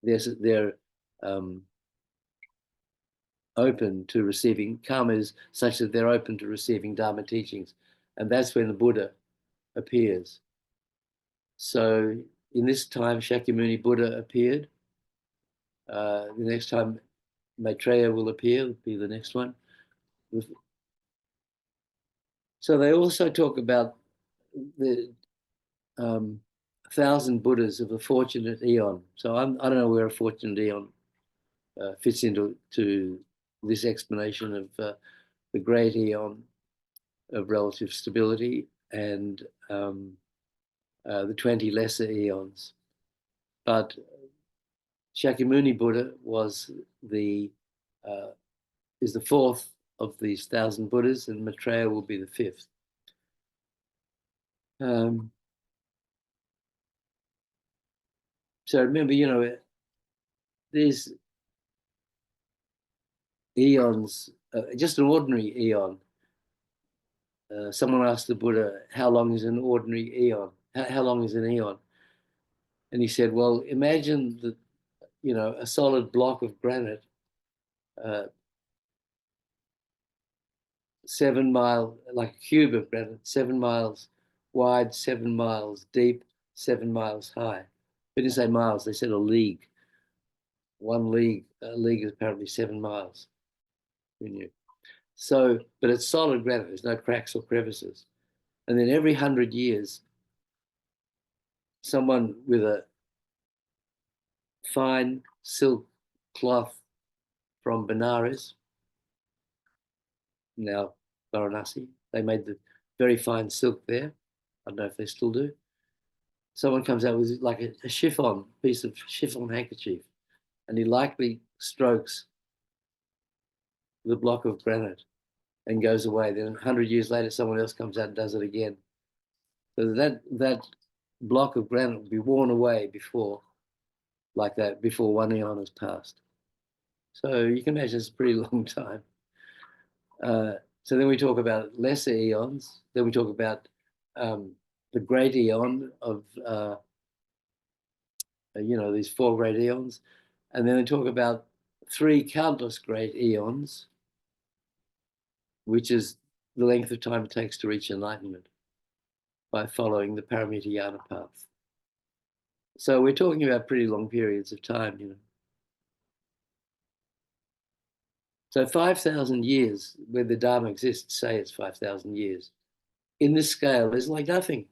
they're open to receiving, karma is such that they're open to receiving Dharma teachings, and that's when the Buddha appears. So in this time, Shakyamuni Buddha appeared. The next time Maitreya will appear, will be the next one. So they also talk about the 1,000 Buddhas of the fortunate eon. So I don't know where a fortunate eon fits into this explanation of the great eon of relative stability, and the 20 lesser eons. But Shakyamuni Buddha is the fourth of these 1,000 Buddhas, and Maitreya will be the fifth. So remember, these eons, just an ordinary eon. Someone asked the Buddha, how long is an ordinary eon? How long is an eon? And he said, well, imagine that, a solid block of granite, 7 mile, like a cube of granite, 7 miles wide, 7 miles deep, 7 miles high. They didn't say miles, they said a league. A league is apparently 7 miles. So, but it's solid granite, there's no cracks or crevices. And then every 100 years, someone with a fine silk cloth from Benares, now Varanasi, they made the very fine silk there. I don't know if they still do. Someone comes out with like a chiffon, piece of chiffon handkerchief, and he lightly strokes the block of granite, and goes away. Then 100 years later, someone else comes out and does it again. So that block of granite will be worn away before, like that, before one eon has passed. So you can imagine it's a pretty long time. So then we talk about lesser eons. Then we talk about the great eon of, these four great eons. And then we talk about three countless great eons, which is the length of time it takes to reach enlightenment by following the paramita yana path. So we're talking about pretty long periods of time, So 5,000 years where the Dharma exists, say it's 5,000 years, in this scale is like nothing.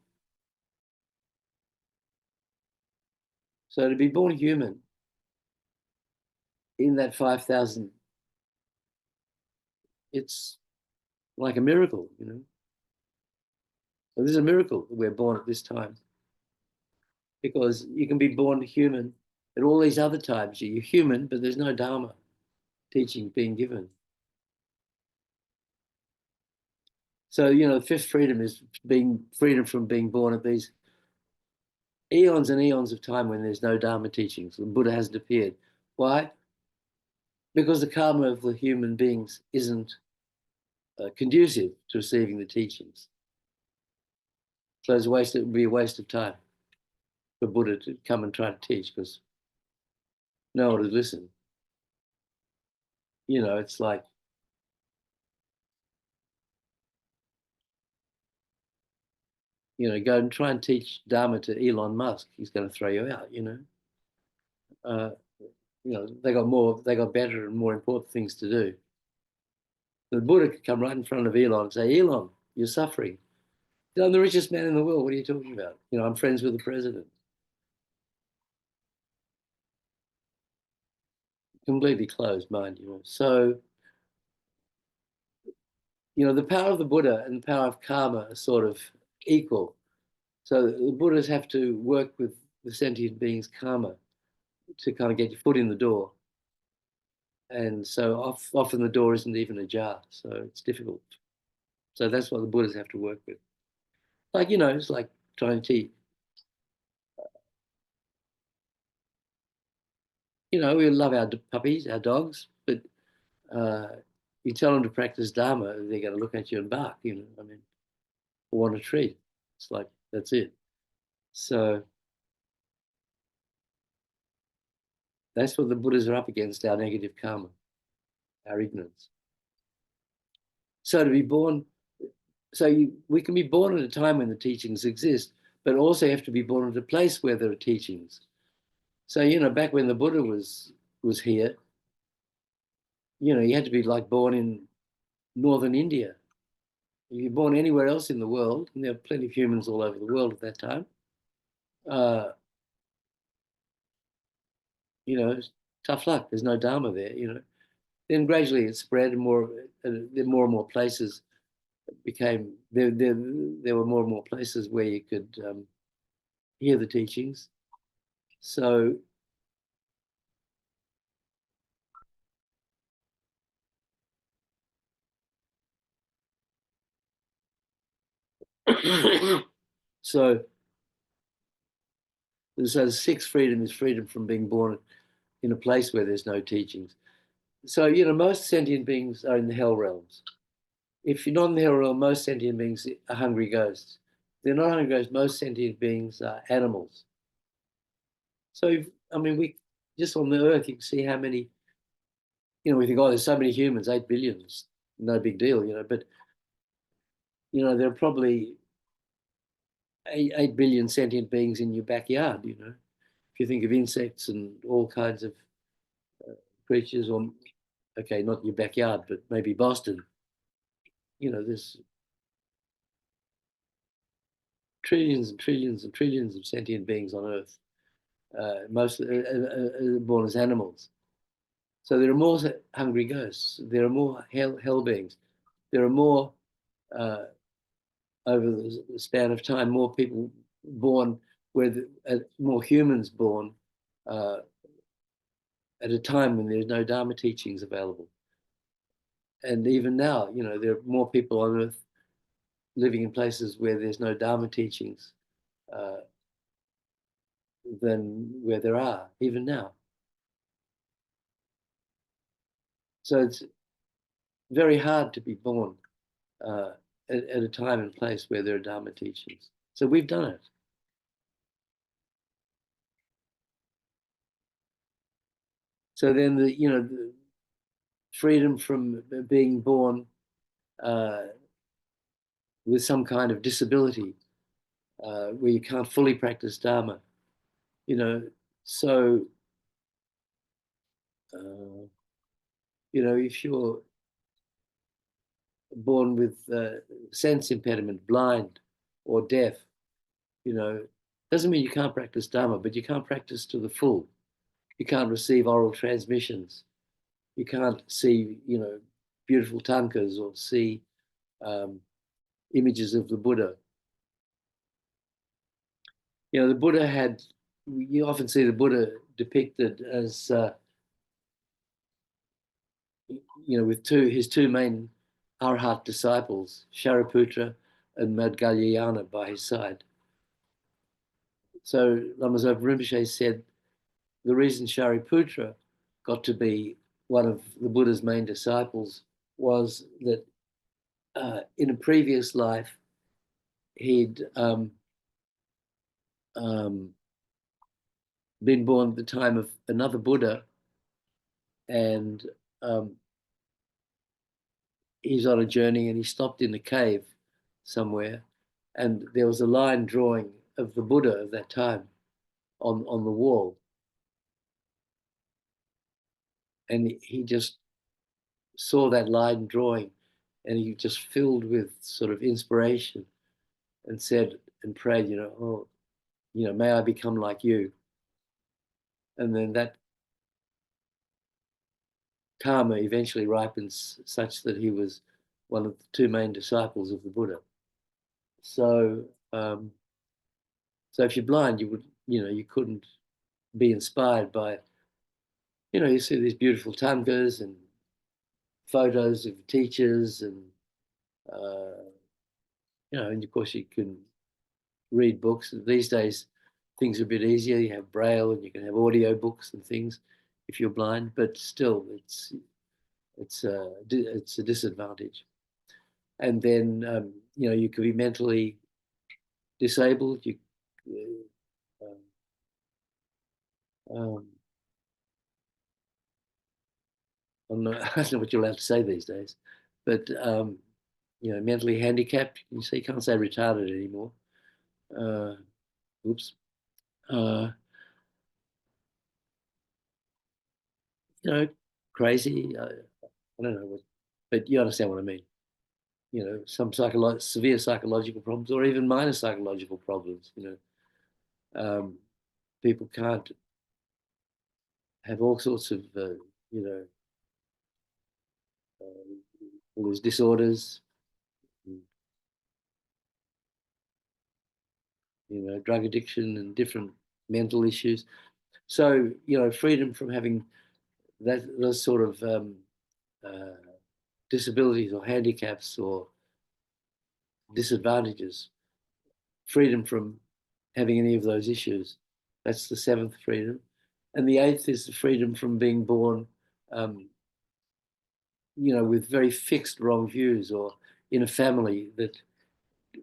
So to be born human in that 5,000, it's like a miracle, So this is a miracle that we're born at this time. Because you can be born human at all these other times. You're human, but there's no Dharma teaching being given. So, the fifth freedom is freedom from being born at these eons and eons of time when there's no Dharma teachings. The Buddha hasn't appeared. Why? Because the karma of the human beings isn't conducive to receiving the teachings. So it would be a waste of time for Buddha to come and try to teach because no one would listen. It's like go and try and teach Dharma to Elon Musk. He's going to throw you out, they got better and more important things to do. The Buddha could come right in front of Elon and say, Elon, you're suffering. I'm the richest man in the world. What are you talking about? I'm friends with the president. Completely closed mind, So, the power of the Buddha and the power of karma are sort of equal. So the Buddhas have to work with the sentient being's karma to kind of get your foot in the door. And so often the door isn't even ajar, so it's difficult. So that's what the Buddhas have to work with. Like, it's like trying to teach. We love our puppies, our dogs, but you tell them to practice Dharma, they're going to look at you and bark, want a treat. It's like, that's it. So that's what the Buddhas are up against, our negative karma, our ignorance. So to be born, we can be born at a time when the teachings exist, but also have to be born at a place where there are teachings. So, back when the Buddha was here, you had to be like born in northern India. If you're born anywhere else in the world, and there are plenty of humans all over the world at that time, tough luck. There's no Dharma there, Then gradually it spread and more and more places became, there were more and more places where you could hear the teachings. So so the sixth freedom is freedom from being born in a place where there's no teachings. So, most sentient beings are in the hell realms. If you're not in the hell realm, most sentient beings are hungry ghosts. They're not hungry ghosts. Most sentient beings are animals. So, we just on the earth, you can see how many, we think, oh, there's so many humans, 8 billion, no big deal, but, there are probably 8 billion sentient beings in your backyard, If you think of insects and all kinds of creatures, or, okay, not your backyard, but maybe Boston, there's trillions and trillions and trillions of sentient beings on Earth, most born as animals. So there are more hungry ghosts. There are more hell beings. There are more, over the span of time, more people born, more humans born at a time when there's no Dharma teachings available. And even now, you know, there are more people on earth living in places where there's no Dharma teachings than where there are, even now. So it's very hard to be born at a time and place where there are Dharma teachings. So we've done it. So then the freedom from being born with some kind of disability where you can't fully practice Dharma, you know, so, if you're born with sense impediment, blind or deaf, doesn't mean you can't practice Dharma, but you can't practice to the full. You can't receive oral transmissions. You can't see, beautiful tankas or see images of the Buddha. The Buddha you often see the Buddha depicted as, with his two main Arhat disciples, Shariputra and Madhgalyayana by his side. So Lama Zopa Rinpoche said the reason Shariputra got to be one of the Buddha's main disciples was that in a previous life he'd been born at the time of another Buddha, and he's on a journey and he stopped in a cave somewhere, and there was a line drawing of the Buddha of that time on the wall. And he just saw that line drawing and he just filled with sort of inspiration and said and prayed, may I become like you. And then that karma eventually ripens such that he was one of the two main disciples of the Buddha. So, so if you're blind, you couldn't be inspired by, you see these beautiful tankas and photos of teachers and, and of course you can read books. These days, things are a bit easier. You have Braille and you can have audio books and things if you're blind, but still it's a disadvantage. And then, you could be mentally disabled. I don't know what you're allowed to say these days, but mentally handicapped. You can't say retarded anymore. Oops. Crazy. I don't know what, but you understand what I mean. Some severe psychological problems, or even minor psychological problems. People can't have all sorts of, all these disorders, drug addiction and different mental issues. So, freedom from having those sort of disabilities or handicaps or disadvantages, freedom from having any of those issues. That's the seventh freedom. And the eighth is the freedom from being born, with very fixed wrong views, or in a family that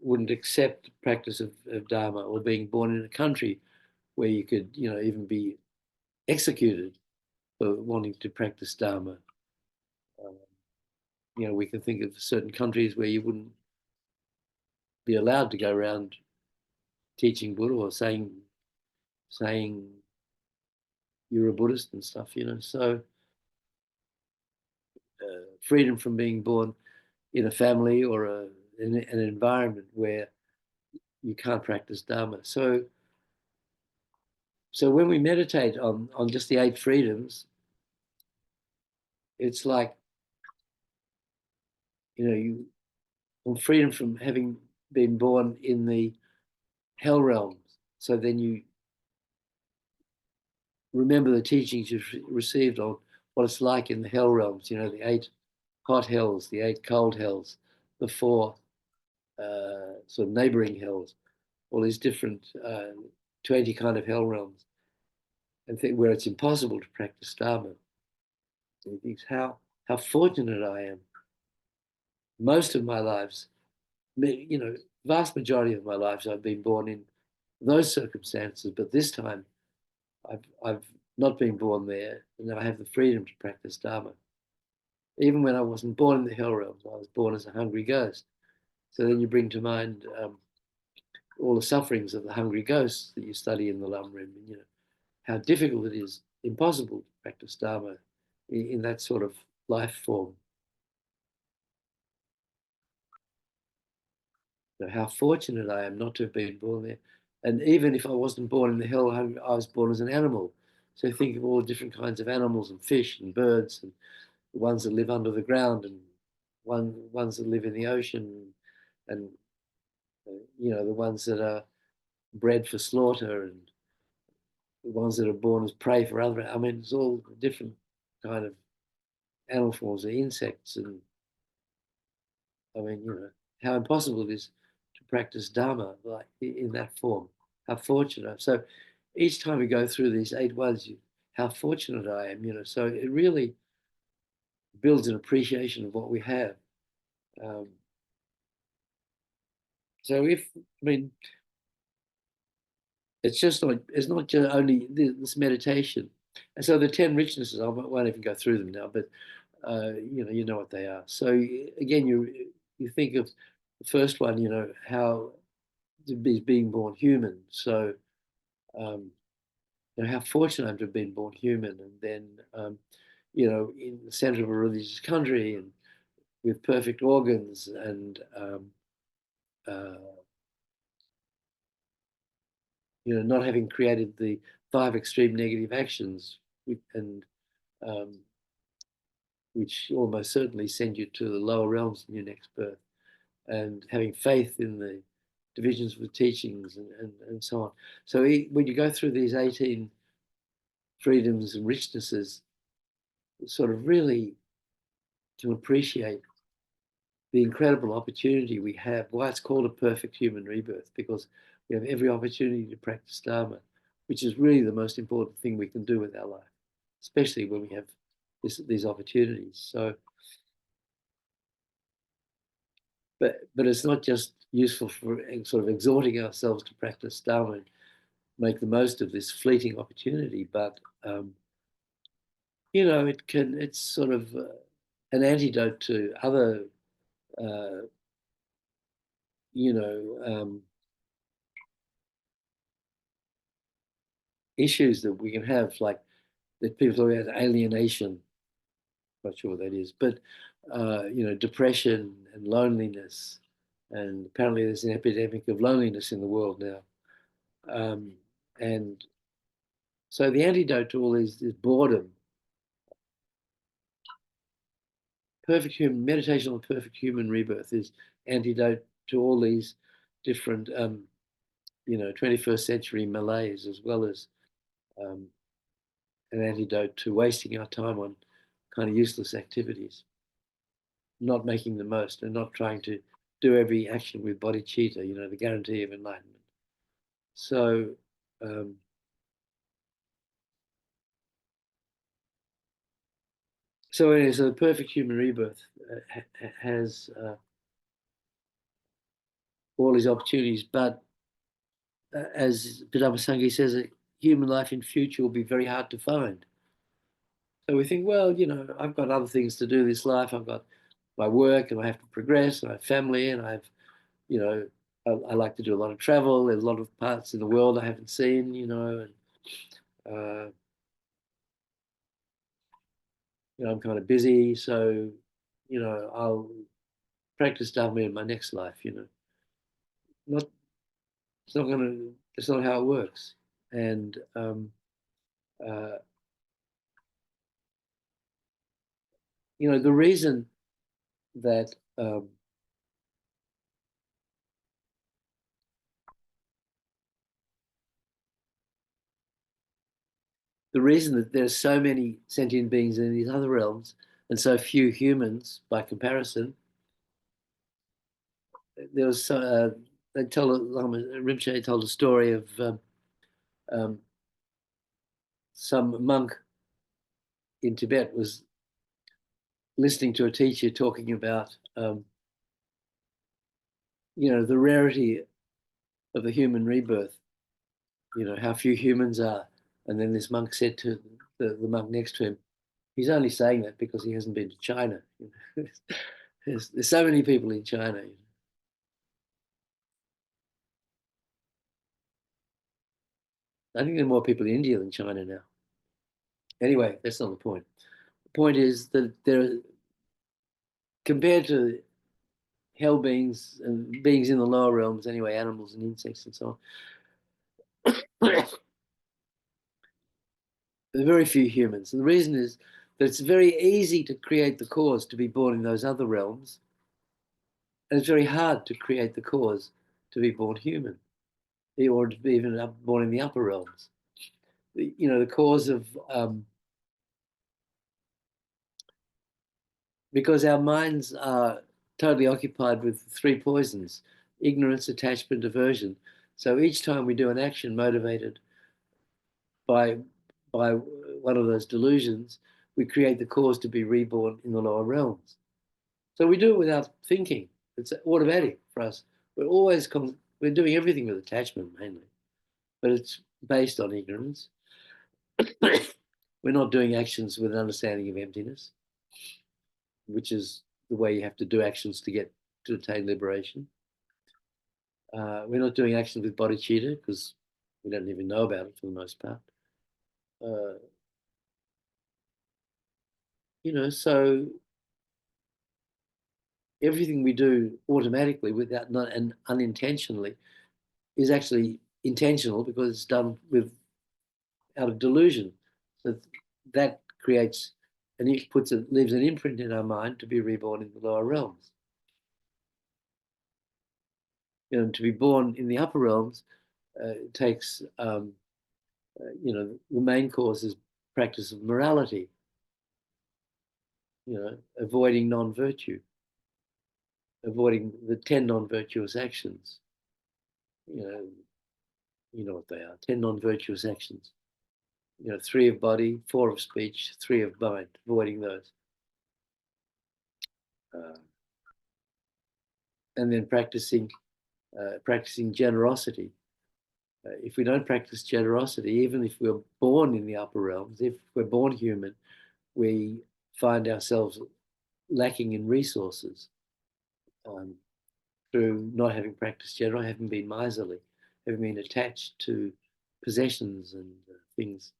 wouldn't accept the practice of Dharma, or being born in a country where you could, even be executed for wanting to practice Dharma. We can think of certain countries where you wouldn't be allowed to go around teaching Buddha or saying you're a Buddhist and stuff, So freedom from being born in a family or in an environment where you can't practice Dharma. So when we meditate on just the eight freedoms, it's like, you on freedom from having been born in the hell realms. So then you remember the teachings you've received on what it's like in the hell realms, the eight hot hells, the 8 cold hells, the 4 sort of neighboring hells, all these different 20 kind of hell realms, and think where it's impossible to practice Dharma. And he thinks how fortunate I am. Most of my lives, vast majority of my lives, I've been born in those circumstances, but this time I've not been born there, and I have the freedom to practice Dharma. Even when I wasn't born in the hell realms, I was born as a hungry ghost. So then you bring to mind all the sufferings of the hungry ghosts that you study in the Lamrim, and how difficult it is, impossible to practice Dharma in that sort of life form. So how fortunate I am not to have been born there. And even if I wasn't born in the hell, I was born as an animal. So think of all the different kinds of animals and fish and birds, and the ones that live under the ground, and ones that live in the ocean, and the ones that are bred for slaughter, and the ones that are born as prey for other. I mean, it's all different kind of animal forms, or insects, and I mean, how impossible it is to practice Dharma like in that form. How fortunate! So each time we go through these 8 ones, how fortunate I am. So it really builds an appreciation of what we have. Um, so it's not just only this meditation, and so the 10 richnesses. I won't even go through them now, but you know what they are. So again, you think of the first one, how to be being born human. So um, how fortunate I am to have been born human, and then in the center of a religious country, and with perfect organs, and uh, not having created the 5 extreme negative actions, and um, which almost certainly send you to the lower realms in your next birth, and having faith in the divisions of the teachings, and so on. So when you go through these 18 freedoms and richnesses, sort of really to appreciate the incredible opportunity we have, why it's called a perfect human rebirth, because we have every opportunity to practice Dharma, which is really the most important thing we can do with our life, especially when we have these opportunities. So, but it's not just useful for sort of exhorting ourselves to practice Dharma and make the most of this fleeting opportunity, but it's sort of an antidote to other uh, you know, issues that we can have, like that people talk about alienation. Not sure what that is, but depression and loneliness, and apparently there's an epidemic of loneliness in the world now. And so the antidote to all these is boredom. Perfect human meditation on perfect human rebirth is antidote to all these different 21st century malaise, as well as um, an antidote to wasting our time on kind of useless activities, not making the most, and not trying to do every action with bodhicitta, the guarantee of enlightenment. So, um, anyway, so the perfect human rebirth has all these opportunities, but as Padampa Sangye says, human life in future will be very hard to find. So we think, well, I've got other things to do this life. I've got my work, and I have to progress, and I have family, and I like to do a lot of travel. There's a lot of parts in the world I haven't seen, and uh, I'm kind of busy, so I'll practice Dharma in my next life. Not it's not gonna it's not how it works, and uh, the reason that there's so many sentient beings in these other realms, and so few humans by comparison. There was Rinpoche told a story of some monk in Tibet was listening to a teacher talking about the rarity of the human rebirth, how few humans are. And then this monk said to the monk next to him, he's only saying that because he hasn't been to China. There's so many people in China. I think there are more people in India than China now. Anyway, that's not the point. The point is that compared to hell beings and beings in the lower realms, anyway, animals and insects and so on, there are very few humans. And the reason is that it's very easy to create the cause to be born in those other realms. And it's very hard to create the cause to be born human, or to be even born in the upper realms. The cause of because our minds are totally occupied with three poisons: ignorance, attachment, aversion. So each time we do an action motivated by one of those delusions, we create the cause to be reborn in the lower realms. So we do it without thinking. It's automatic for us. We're doing everything with attachment mainly, but it's based on ignorance. We're not doing actions with an understanding of emptiness, which is the way you have to do actions to attain liberation. We're not doing actions with bodhicitta because we don't even know about it for the most part. So everything we do automatically without and unintentionally is actually intentional because it's done out of delusion. So that creates and it leaves an imprint in our mind to be reborn in the lower realms. To be born in the upper realms it takes the main cause is practice of morality, avoiding non-virtue, avoiding the 10 non-virtuous actions. You know what they are: 10 non-virtuous actions. 3 of body, 4 of speech, 3 of mind. Avoiding those, and then practicing generosity. If we don't practice generosity, even if we're born in the upper realms, if we're born human, we find ourselves lacking in resources through not having practiced generosity, having been miserly, having been attached to possessions and things.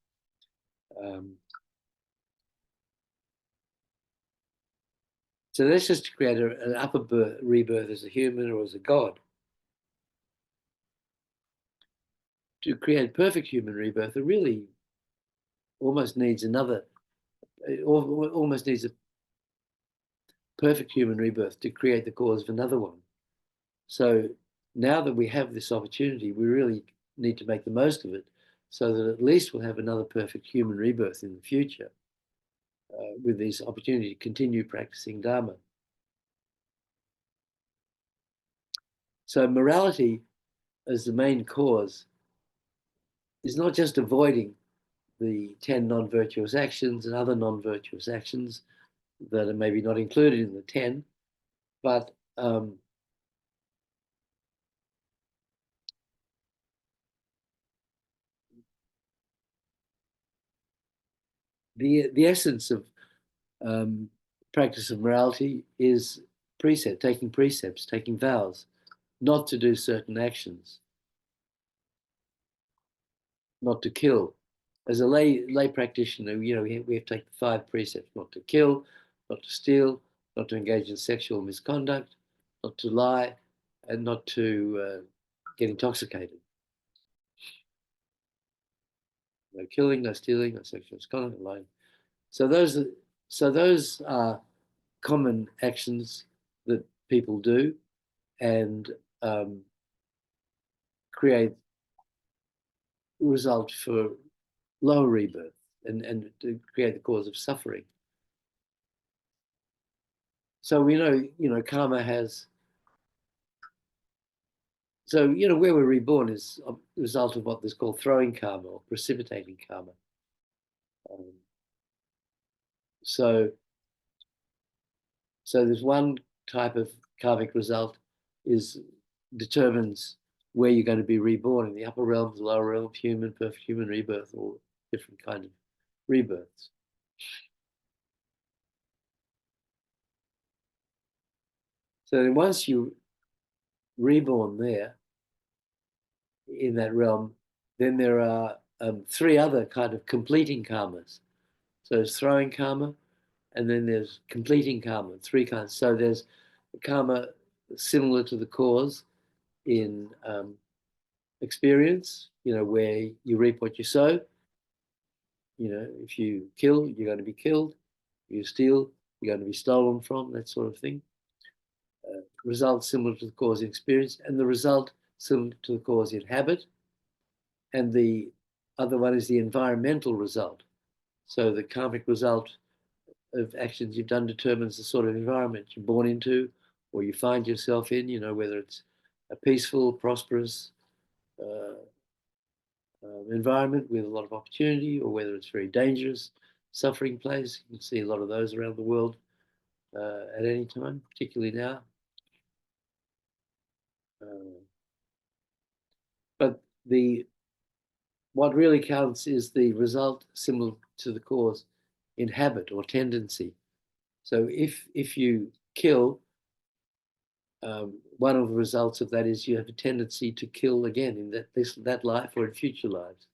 So that's just to create an upper rebirth as a human or as a god. To create perfect human rebirth, it really almost needs a perfect human rebirth to create the cause of another one. So now that we have this opportunity, we really need to make the most of it so that at least we'll have another perfect human rebirth in the future with this opportunity to continue practicing Dharma. So morality as the main cause is not just avoiding the 10 non-virtuous actions and other non-virtuous actions that are maybe not included in the 10, but the essence of practice of morality is taking precepts, taking vows, not to do certain actions, not to kill. As a lay practitioner, we have to take the 5 precepts: not to kill, not to steal, not to engage in sexual misconduct, not to lie, and not to get intoxicated. No killing, no stealing, no sexual misconduct, no lying. So those are common actions that people do and create result for lower rebirth and to create the cause of suffering. So we know, karma has. So where we're reborn is a result of what is called throwing karma or precipitating karma. So there's one type of karmic result determines where you're going to be reborn in the upper realms, lower realms, human, perfect human rebirth, or different kind of rebirths. So then once you reborn there in that realm, then there are three other kind of completing karmas. So there's throwing karma, and then there's completing karma, three kinds. So there's karma similar to the cause in experience, where you reap what you sow. If you kill, you're going to be killed. If you steal, you're going to be stolen from, that sort of thing. Result similar to the cause in experience, and the result similar to the cause in habit. And the other one is the environmental result. So the karmic result of actions you've done determines the sort of environment you're born into or you find yourself in, whether it's a peaceful, prosperous environment with a lot of opportunity, or whether it's very dangerous, suffering place. You can see a lot of those around the world at any time, particularly now. But what really counts is the result similar to the cause in habit or tendency. So if you kill, one of the results of that is you have a tendency to kill again in that life or in future lives.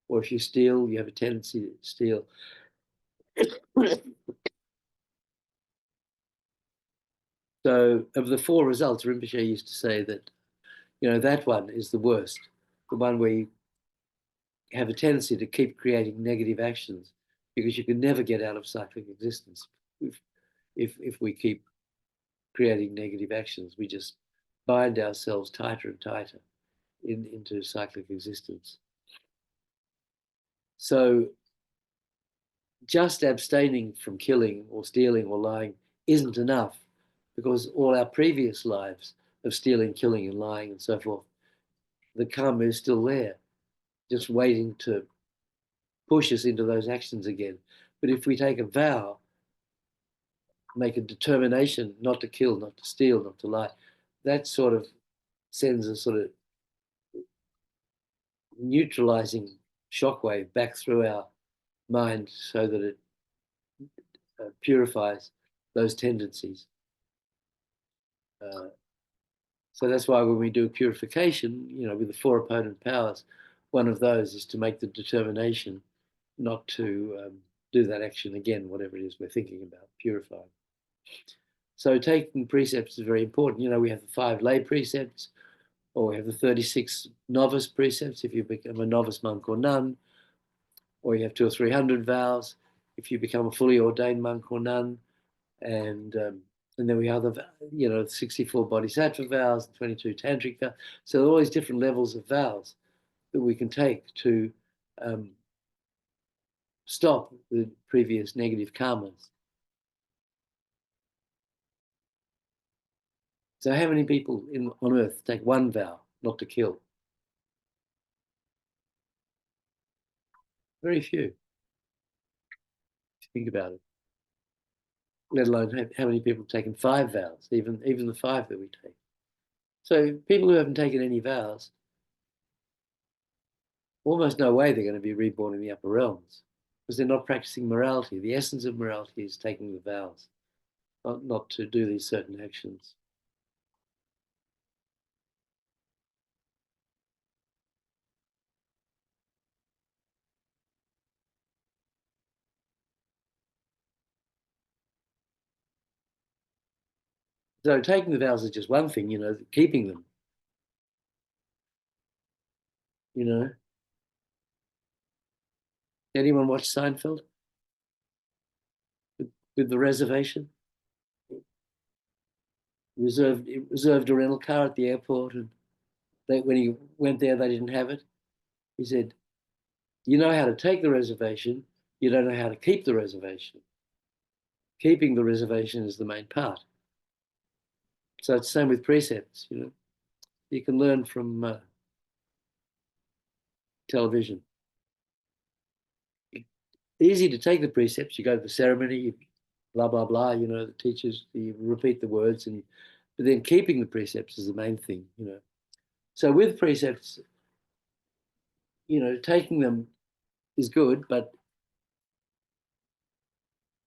Or if you steal, you have a tendency to steal. So of the four results, Rinpoche used to say that, that one is the worst, the one where you have a tendency to keep creating negative actions, because you can never get out of cyclic existence if we keep creating negative actions. We just bind ourselves tighter and tighter into cyclic existence. So just abstaining from killing or stealing or lying isn't enough, because all our previous lives of stealing, killing, and lying and so forth, the karma is still there, just waiting to push us into those actions again. But if we take a vow, make a determination not to kill, not to steal, not to lie, that sort of sends a sort of neutralizing shockwave back through our mind so that it purifies those tendencies. So that's why when we do purification, with the four opponent powers, one of those is to make the determination not to do that action again, whatever it is we're thinking about, purifying. So taking precepts is very important. We have the 5 lay precepts, or we have the 36 novice precepts if you become a novice monk or nun, or you have 200 or 300 vows if you become a fully ordained monk or nun, and then we have the 64 bodhisattva vows, 22 tantric vows. So there are all these different levels of vows that we can take to stop the previous negative karmas. So how many people on earth take one vow not to kill? Very few, if you think about it. Let alone how many people have taken 5 vows, even the 5 that we take. So people who haven't taken any vows, almost no way they're going to be reborn in the upper realms, because they're not practicing morality. The essence of morality is taking the vows, not to do these certain actions. So taking the vows is just one thing, keeping them. Anyone watch Seinfeld? With the reservation? Reserved a rental car at the airport, and when he went there, they didn't have it. He said, "You know how to take the reservation, you don't know how to keep the reservation. keeping the reservation is the main part. So it's the same with precepts, you know. You can learn from television. Easy to take the precepts. You go to the ceremony, you blah, blah, blah, you know, the teachers, you repeat the words, but then keeping the precepts is the main thing, you know. So with precepts, you know, taking them is good, but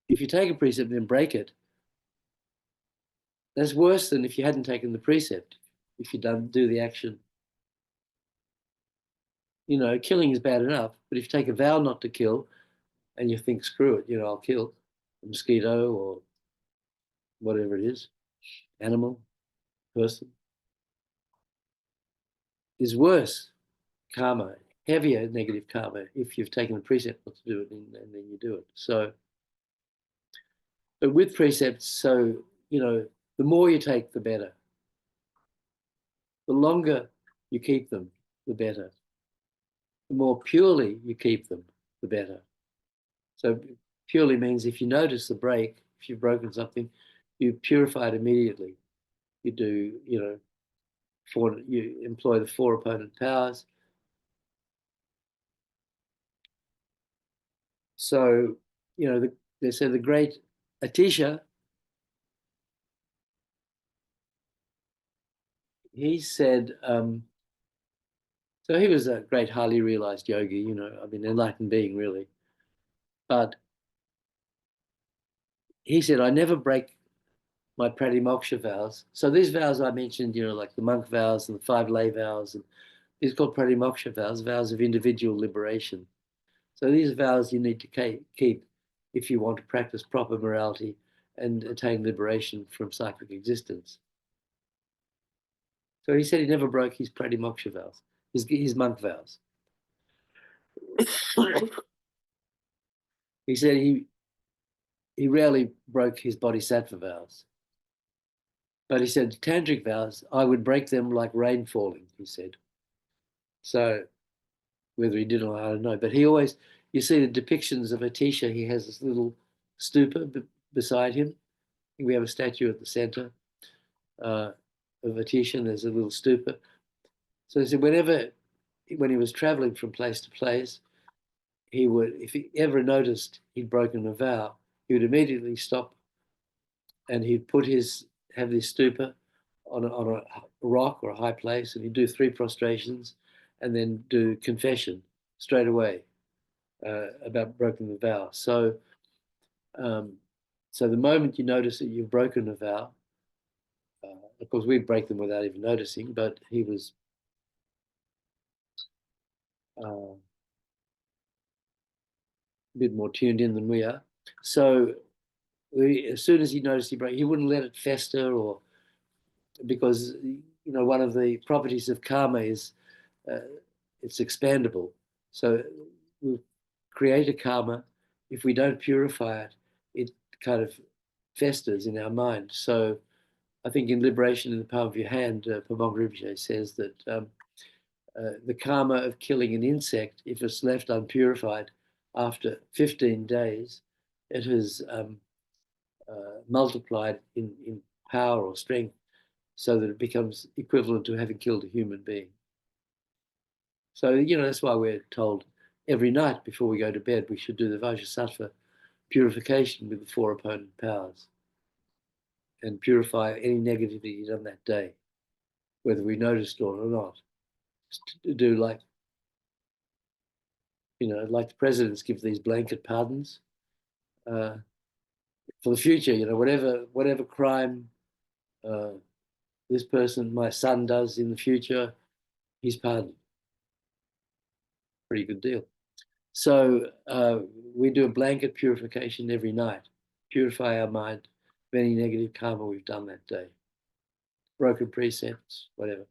if you take a precept and then break it, that's worse than if you hadn't taken the precept, if you don't do the action. You know, killing is bad enough, but if you take a vow not to kill and you think, screw it, you know, I'll kill a mosquito or whatever it is, animal, person, is worse karma, heavier negative karma if you've taken the precept not to do it and then you do it. So, but with precepts, so, you know, the more you take, the better. The longer you keep them, the better. The more purely you keep them, the better. So purely means if you notice the break, if you've broken something, you purify it immediately. You do, you know, you employ the four opponent powers. So, you know, they say the great Atisha, he said, so he was a great, highly realized yogi, you know, I mean, enlightened being, really. But he said, I never break my pratimoksha vows. So these vows I mentioned, you know, like the monk vows and the 5 lay vows, and these are called pratimoksha vows, vows of individual liberation. So these are vows you need to keep if you want to practice proper morality and attain liberation from cyclic existence. So he said he never broke his pratimoksha vows, his monk vows. He said he rarely broke his bodhisattva vows. But he said tantric vows, I would break them like rain falling, he said. So whether he did or not, I don't know. But he always, you see the depictions of Atisha, he has this little stūpa beside him. We have a statue at the center of Atisha, and there's a little stūpa. So he said when he was traveling from place to place, he would, if he ever noticed he'd broken a vow, he would immediately stop and he'd have this stūpa on a rock or a high place, and he'd do 3 prostrations and then do confession straight away about broken the vow. So, so the moment you notice that you've broken a vow, of course we break them without even noticing, but he was a bit more tuned in than we are. So as soon as he noticed he broke, he wouldn't let it fester, or because you know one of the properties of karma is it's expandable. So we create a karma. If we don't purify it, it kind of festers in our mind. So I think in Liberation in the Palm of Your Hand, Padampa Rinpoche says that the karma of killing an insect, if it's left unpurified after 15 days, it has multiplied in power or strength so that it becomes equivalent to having killed a human being. So, you know, that's why we're told every night before we go to bed, we should do the Vajrasattva purification with the 4 opponent powers and purify any negativity done that day, whether we noticed it or not. Just to do like, you know, like the presidents give these blanket pardons for the future, you know, whatever crime this person, my son, does in the future, he's pardoned. Pretty good deal. So we do a blanket purification every night, purify our mind of any negative karma we've done that day, broken precepts, whatever.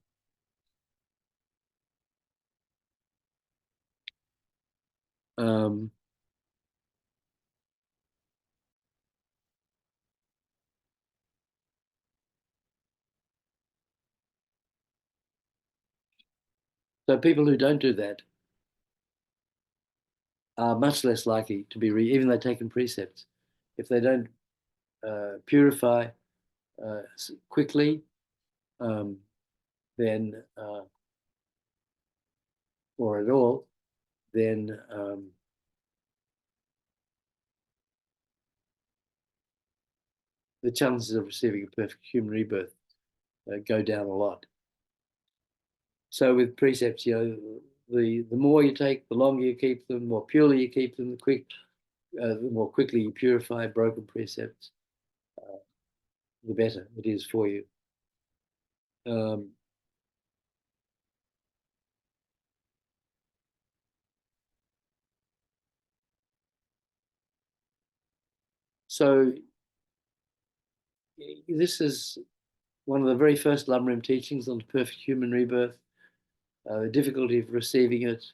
So people who don't do that are much less likely to be, even though they've taken precepts. If they don't purify quickly, then or at all, then the chances of receiving a perfect human rebirth go down a lot. So with precepts, the more you take, the longer you keep them, the more purely you keep them, the more quickly you purify broken precepts, the better it is for you. So this is one of the very first Lamrim teachings on the perfect human rebirth, the difficulty of receiving it,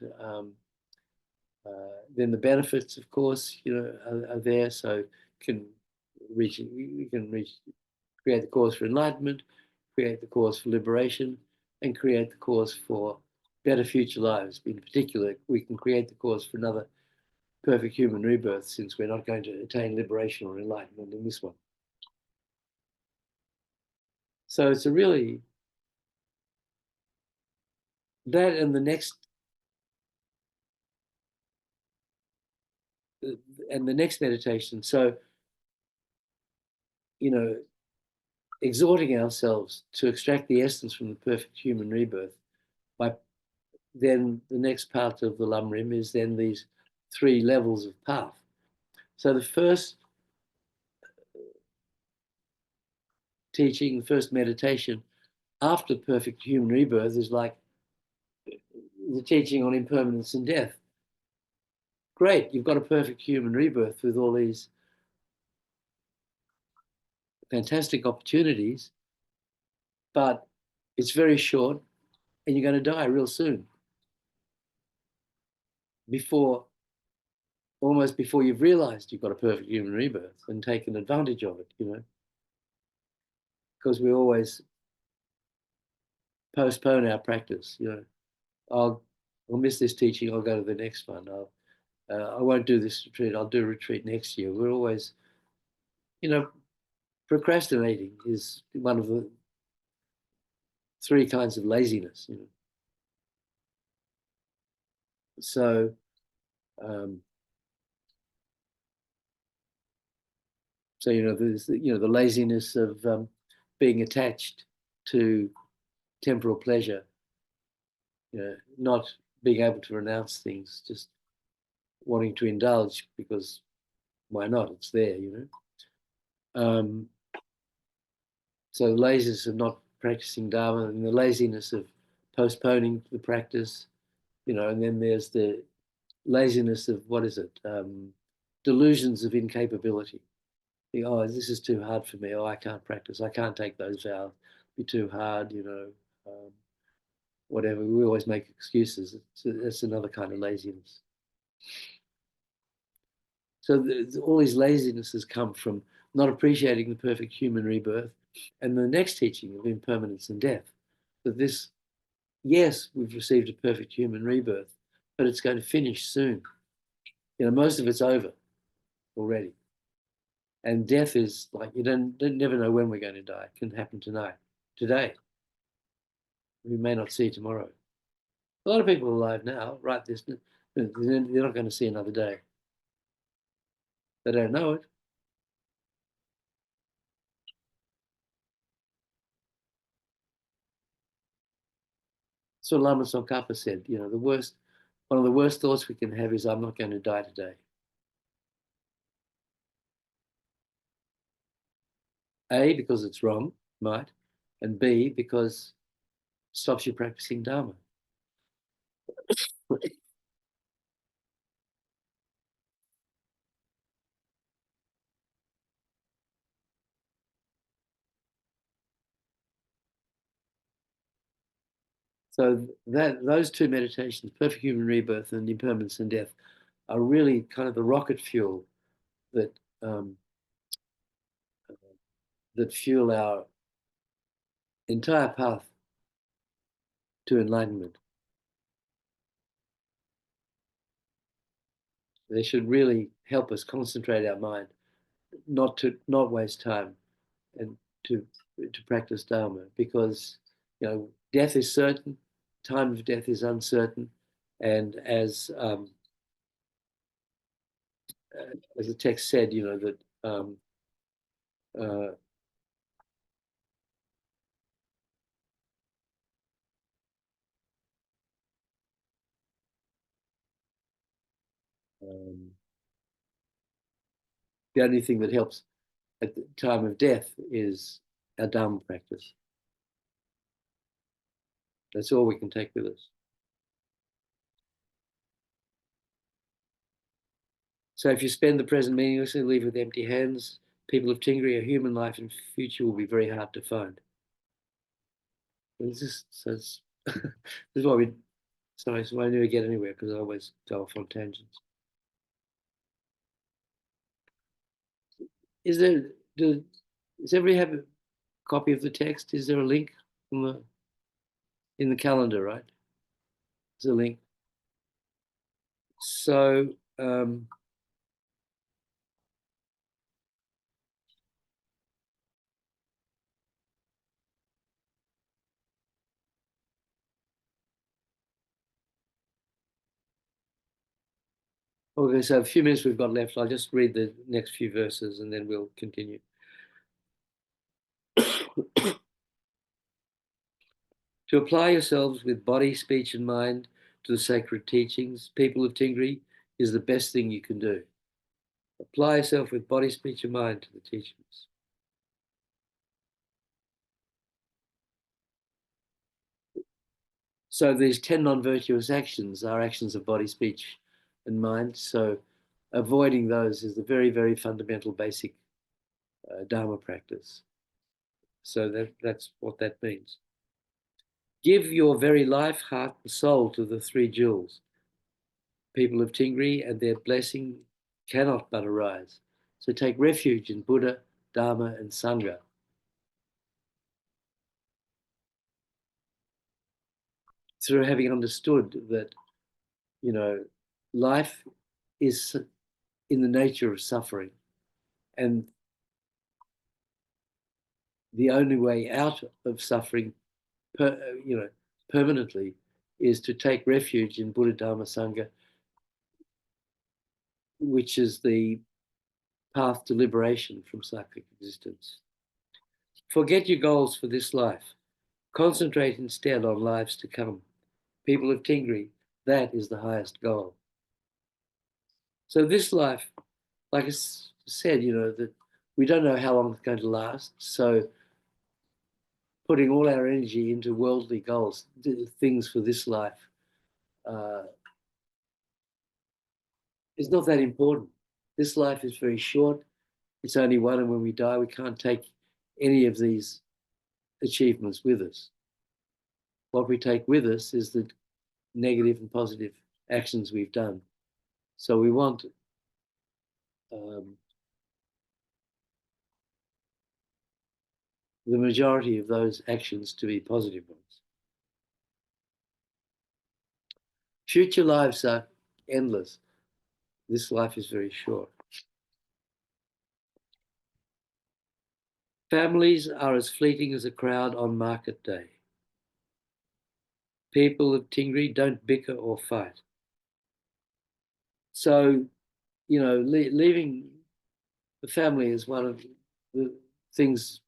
then the benefits, of course, are there. So we can create the cause for enlightenment, create the cause for liberation, and create the cause for better future lives. In particular, we can create the cause for another perfect human rebirth, since we're not going to attain liberation or enlightenment in this one. So it's a really, that and the next meditation. So, exhorting ourselves to extract the essence from the perfect human rebirth, by then the next part of the Lamrim is then these 3 levels of path. So the first teaching, the first meditation after perfect human rebirth is like the teaching on impermanence and death. Great, you've got a perfect human rebirth with all these fantastic opportunities, but it's very short and you're going to die real soon. Almost before you've realized you've got a perfect human rebirth and taken advantage of it, because we always postpone our practice. I'll miss this teaching, I'll go to the next one. I won't do this retreat, I'll do a retreat next year. We're always, procrastinating is one of the 3 kinds of laziness. So there's the laziness of being attached to temporal pleasure, not being able to renounce things, just wanting to indulge because why not? It's there, So the laziness of not practicing Dharma, and the laziness of postponing the practice, and then there's the laziness of, delusions of incapability. Oh, this is too hard for me. Oh, I can't practice. I can't take those vows. It'd be too hard, whatever. We always make excuses. That's another kind of laziness. So all these lazinesses come from not appreciating the perfect human rebirth, and the next teaching of impermanence and death. That this, yes, we've received a perfect human rebirth, but it's going to finish soon. Most of it's over already. And death is like, you don't never know when we're going to die. It can happen tonight, today. We may not see tomorrow. A lot of people are alive now, right? They're not going to see another day. They don't know it. So Lama Tsongkhapa said, one of the worst thoughts we can have is, I'm not going to die today. A, because it's wrong, might, and B, because it stops you practicing Dharma. So those 2 meditations, perfect human rebirth and impermanence and death, are really kind of the rocket fuel that that fuel our entire path to enlightenment. They should really help us concentrate our mind not waste time and to practice Dharma, because death is certain, time of death is uncertain, and as the text said, that uh, the only thing that helps at the time of death is our Dharma practice. That's all we can take with us. So if you spend the present meaninglessly, leave with empty hands, people of Tingri, a human life in future will be very hard to find. And this is why we. Sorry, so I never get anywhere because I always go off on tangents. Does everybody have a copy of the text? Is there a link in the calendar, right? There's a link. So okay, so a few minutes we've got left. I'll just read the next few verses and then we'll continue. To apply yourselves with body, speech, and mind to the sacred teachings, people of Tingri, is the best thing you can do. Apply yourself with body, speech, and mind to the teachings. So these 10 non-virtuous actions are actions of body, speech, and mind. So avoiding those is the very, very fundamental, basic Dharma practice. So that's what that means. Give your very life, heart, and soul to the three jewels, people of Tingri, and their blessing cannot but arise. So take refuge in Buddha, Dharma, and Sangha. Through having understood that, life is in the nature of suffering, and the only way out of suffering, permanently, is to take refuge in Buddha, Dharma, Sangha, which is the path to liberation from cyclic existence. Forget your goals for this life. Concentrate instead on lives to come. People of Tingri, that is the highest goal. So this life, like I said, that we don't know how long it's going to last. So putting all our energy into worldly goals, things for this life, is not that important. This life is very short. It's only one, and when we die, we can't take any of these achievements with us. What we take with us is the negative and positive actions we've done. So we want the majority of those actions to be positive ones. Future lives are endless. This life is very short. Families are as fleeting as a crowd on market day. People of Tingri don't bicker or fight. So, leaving the family is one of the things,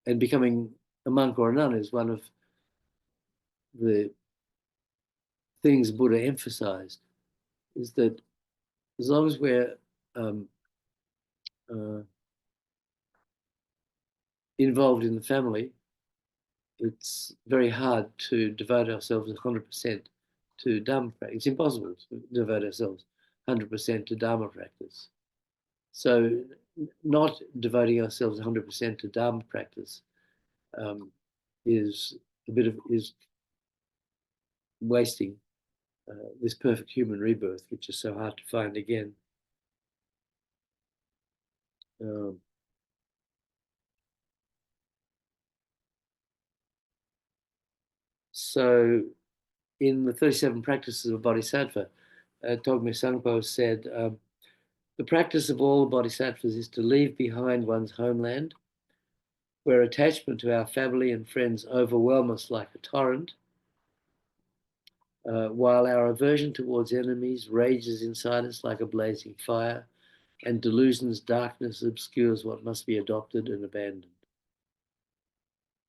and becoming a monk or a nun is one of the things Buddha emphasized, is that as long as we're involved in the family, it's very hard to devote ourselves 100% to Dharma practice. It's impossible to devote ourselves 100% to Dharma practice. So not devoting ourselves 100% to Dharma practice is wasting this perfect human rebirth, which is so hard to find again. So in the 37 practices of Bodhisattva, Togme Sangpo said, The practice of all bodhisattvas is to leave behind one's homeland, where attachment to our family and friends overwhelm us like a torrent, while our aversion towards enemies rages inside us like a blazing fire, and delusion's darkness obscures what must be adopted and abandoned.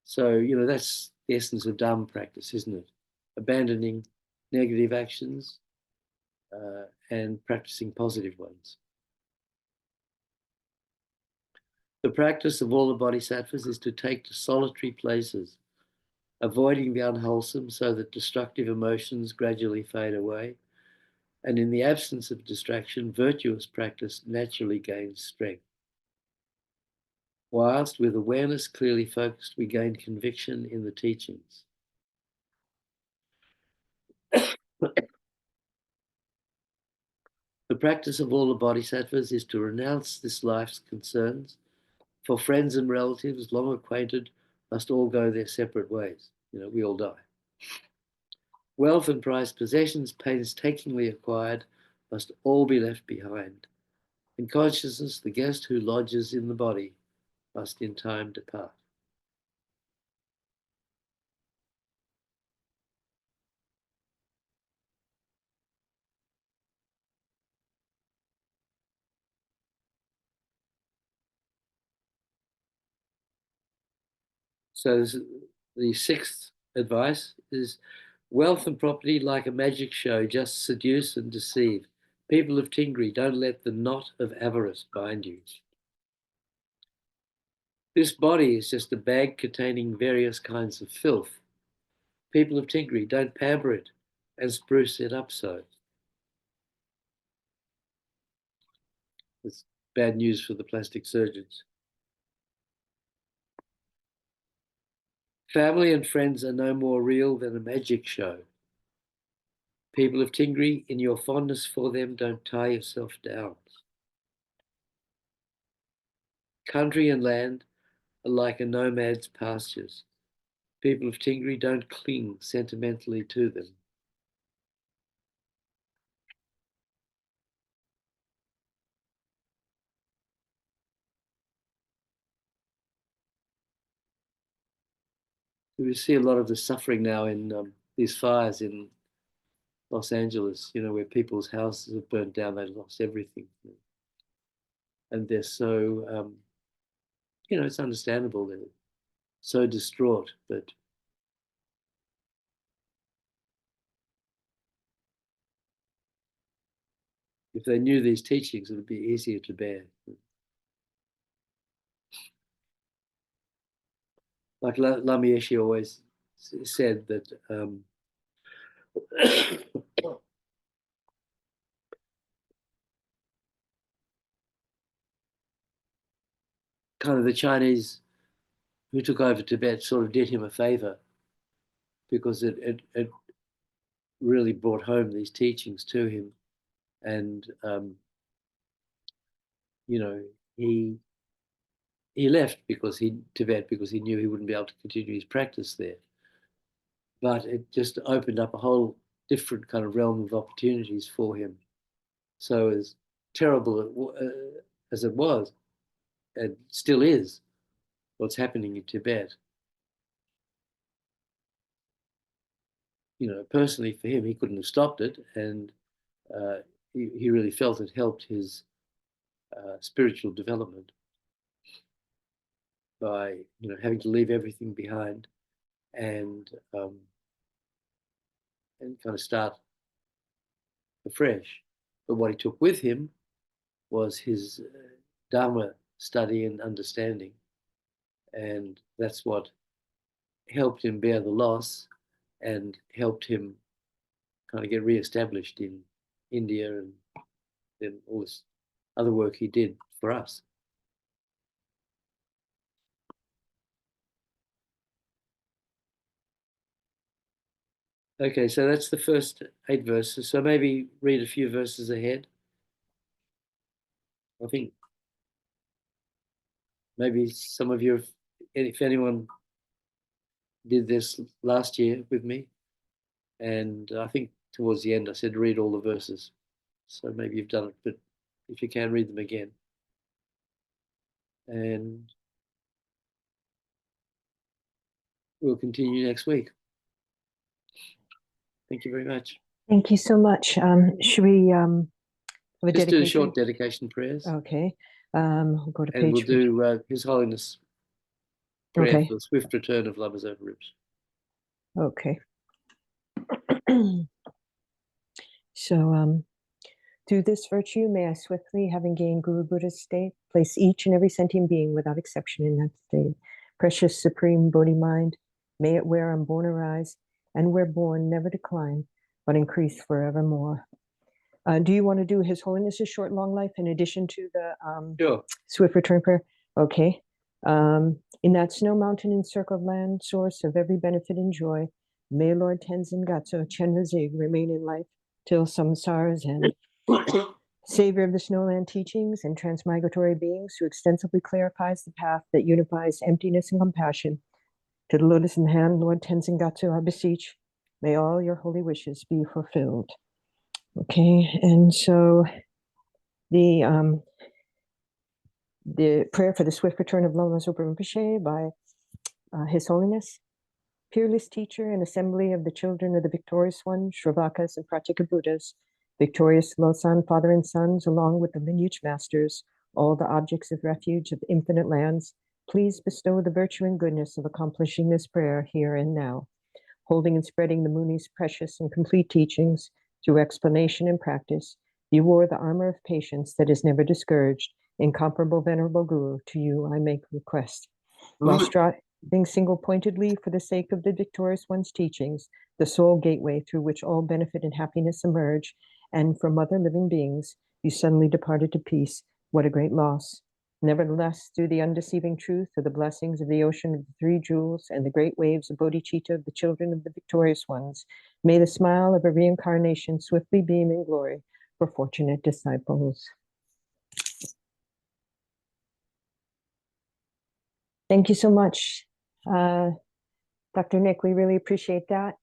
So, that's the essence of Dharma practice, isn't it? Abandoning negative actions and practicing positive ones. The practice of all the bodhisattvas is to take to solitary places, avoiding the unwholesome so that destructive emotions gradually fade away. And in the absence of distraction, virtuous practice naturally gains strength. Whilst with awareness clearly focused, we gain conviction in the teachings. The practice of all the bodhisattvas is to renounce this life's concerns. For friends and relatives, long acquainted, must all go their separate ways. We all die. Wealth and prized possessions, painstakingly acquired, must all be left behind. In consciousness, the guest who lodges in the body must in time depart. So the sixth advice is wealth and property, like a magic show, just seduce and deceive. People of Tingri, don't let the knot of avarice bind you. This body is just a bag containing various kinds of filth. People of Tingri, don't pamper it and spruce it up so. It's bad news for the plastic surgeons. Family and friends are no more real than a magic show. People of Tingri, in your fondness for them, don't tie yourself down. Country and land are like a nomad's pastures. People of Tingri, don't cling sentimentally to them. We see a lot of the suffering now in these fires in Los Angeles, where people's houses have burned down, they lost everything. And they're so, it's understandable, they're so distraught, but if they knew these teachings, it would be easier to bear. Like Lama Yeshe always said that kind of the Chinese who took over Tibet sort of did him a favor because it really brought home these teachings to him. And, he left Tibet because he knew he wouldn't be able to continue his practice there. But it just opened up a whole different kind of realm of opportunities for him. So as terrible as it was, and still is, what's happening in Tibet, personally for him, he couldn't have stopped it, and he really felt it helped his spiritual development by having to leave everything behind and kind of start afresh. But what he took with him was his Dharma study and understanding, and that's what helped him bear the loss and helped him kind of get re-established in India and then all this other work he did for us. Okay, so that's the first 8 verses. So maybe read a few verses ahead. I think maybe some of you, if anyone did this last year with me, and I think towards the end I said read all the verses. So maybe you've done it, but if you can, read them again. And we'll continue next week. Thank you very much. Thank you so much. Should we have a Just dedication? do short dedication prayers. Okay. We'll go to page. And we'll do His Holiness prayer Okay. for the swift return of lovers over ribs. Okay. So, through this virtue, may I swiftly, having gained Guru Buddha's state, place each and every sentient being without exception in that state. Precious supreme Bodhi mind, may it where unborn arise, and where born never decline, but increase forevermore. Do you want to do His Holiness's short long life in addition to the Sure. swift return prayer? Okay. In that snow mountain encircled land, source of every benefit and joy, may Lord Tenzin Gyatso Chenrezig remain in life till samsara's end. Savior of the snowland teachings and transmigratory beings who extensively clarifies the path that unifies emptiness and compassion. To the lotus in the hand, Lord Tenzin Gyatso, I beseech, may all your holy wishes be fulfilled. Okay, and so the prayer for the swift return of Lama Zopa Rinpoche by His Holiness, peerless teacher and assembly of the children of the victorious one, Shravakas and Pratyeka Buddhas, victorious Losan, father and sons, along with the lineage masters, all the objects of refuge of infinite lands, please bestow the virtue and goodness of accomplishing this prayer here and now, holding and spreading the Muni's precious and complete teachings through explanation and practice. You wore the armor of patience that is never discouraged. Incomparable Venerable Guru, to you I make request. While striving single-pointedly for the sake of the victorious one's teachings, the sole gateway through which all benefit and happiness emerge, and from other living beings, you suddenly departed to peace. What a great loss. Nevertheless, through the undeceiving truth of the blessings of the ocean of the three jewels and the great waves of bodhicitta of the children of the victorious ones, may the smile of a reincarnation swiftly beam in glory for fortunate disciples. Thank you so much, Dr. Nick. We really appreciate that.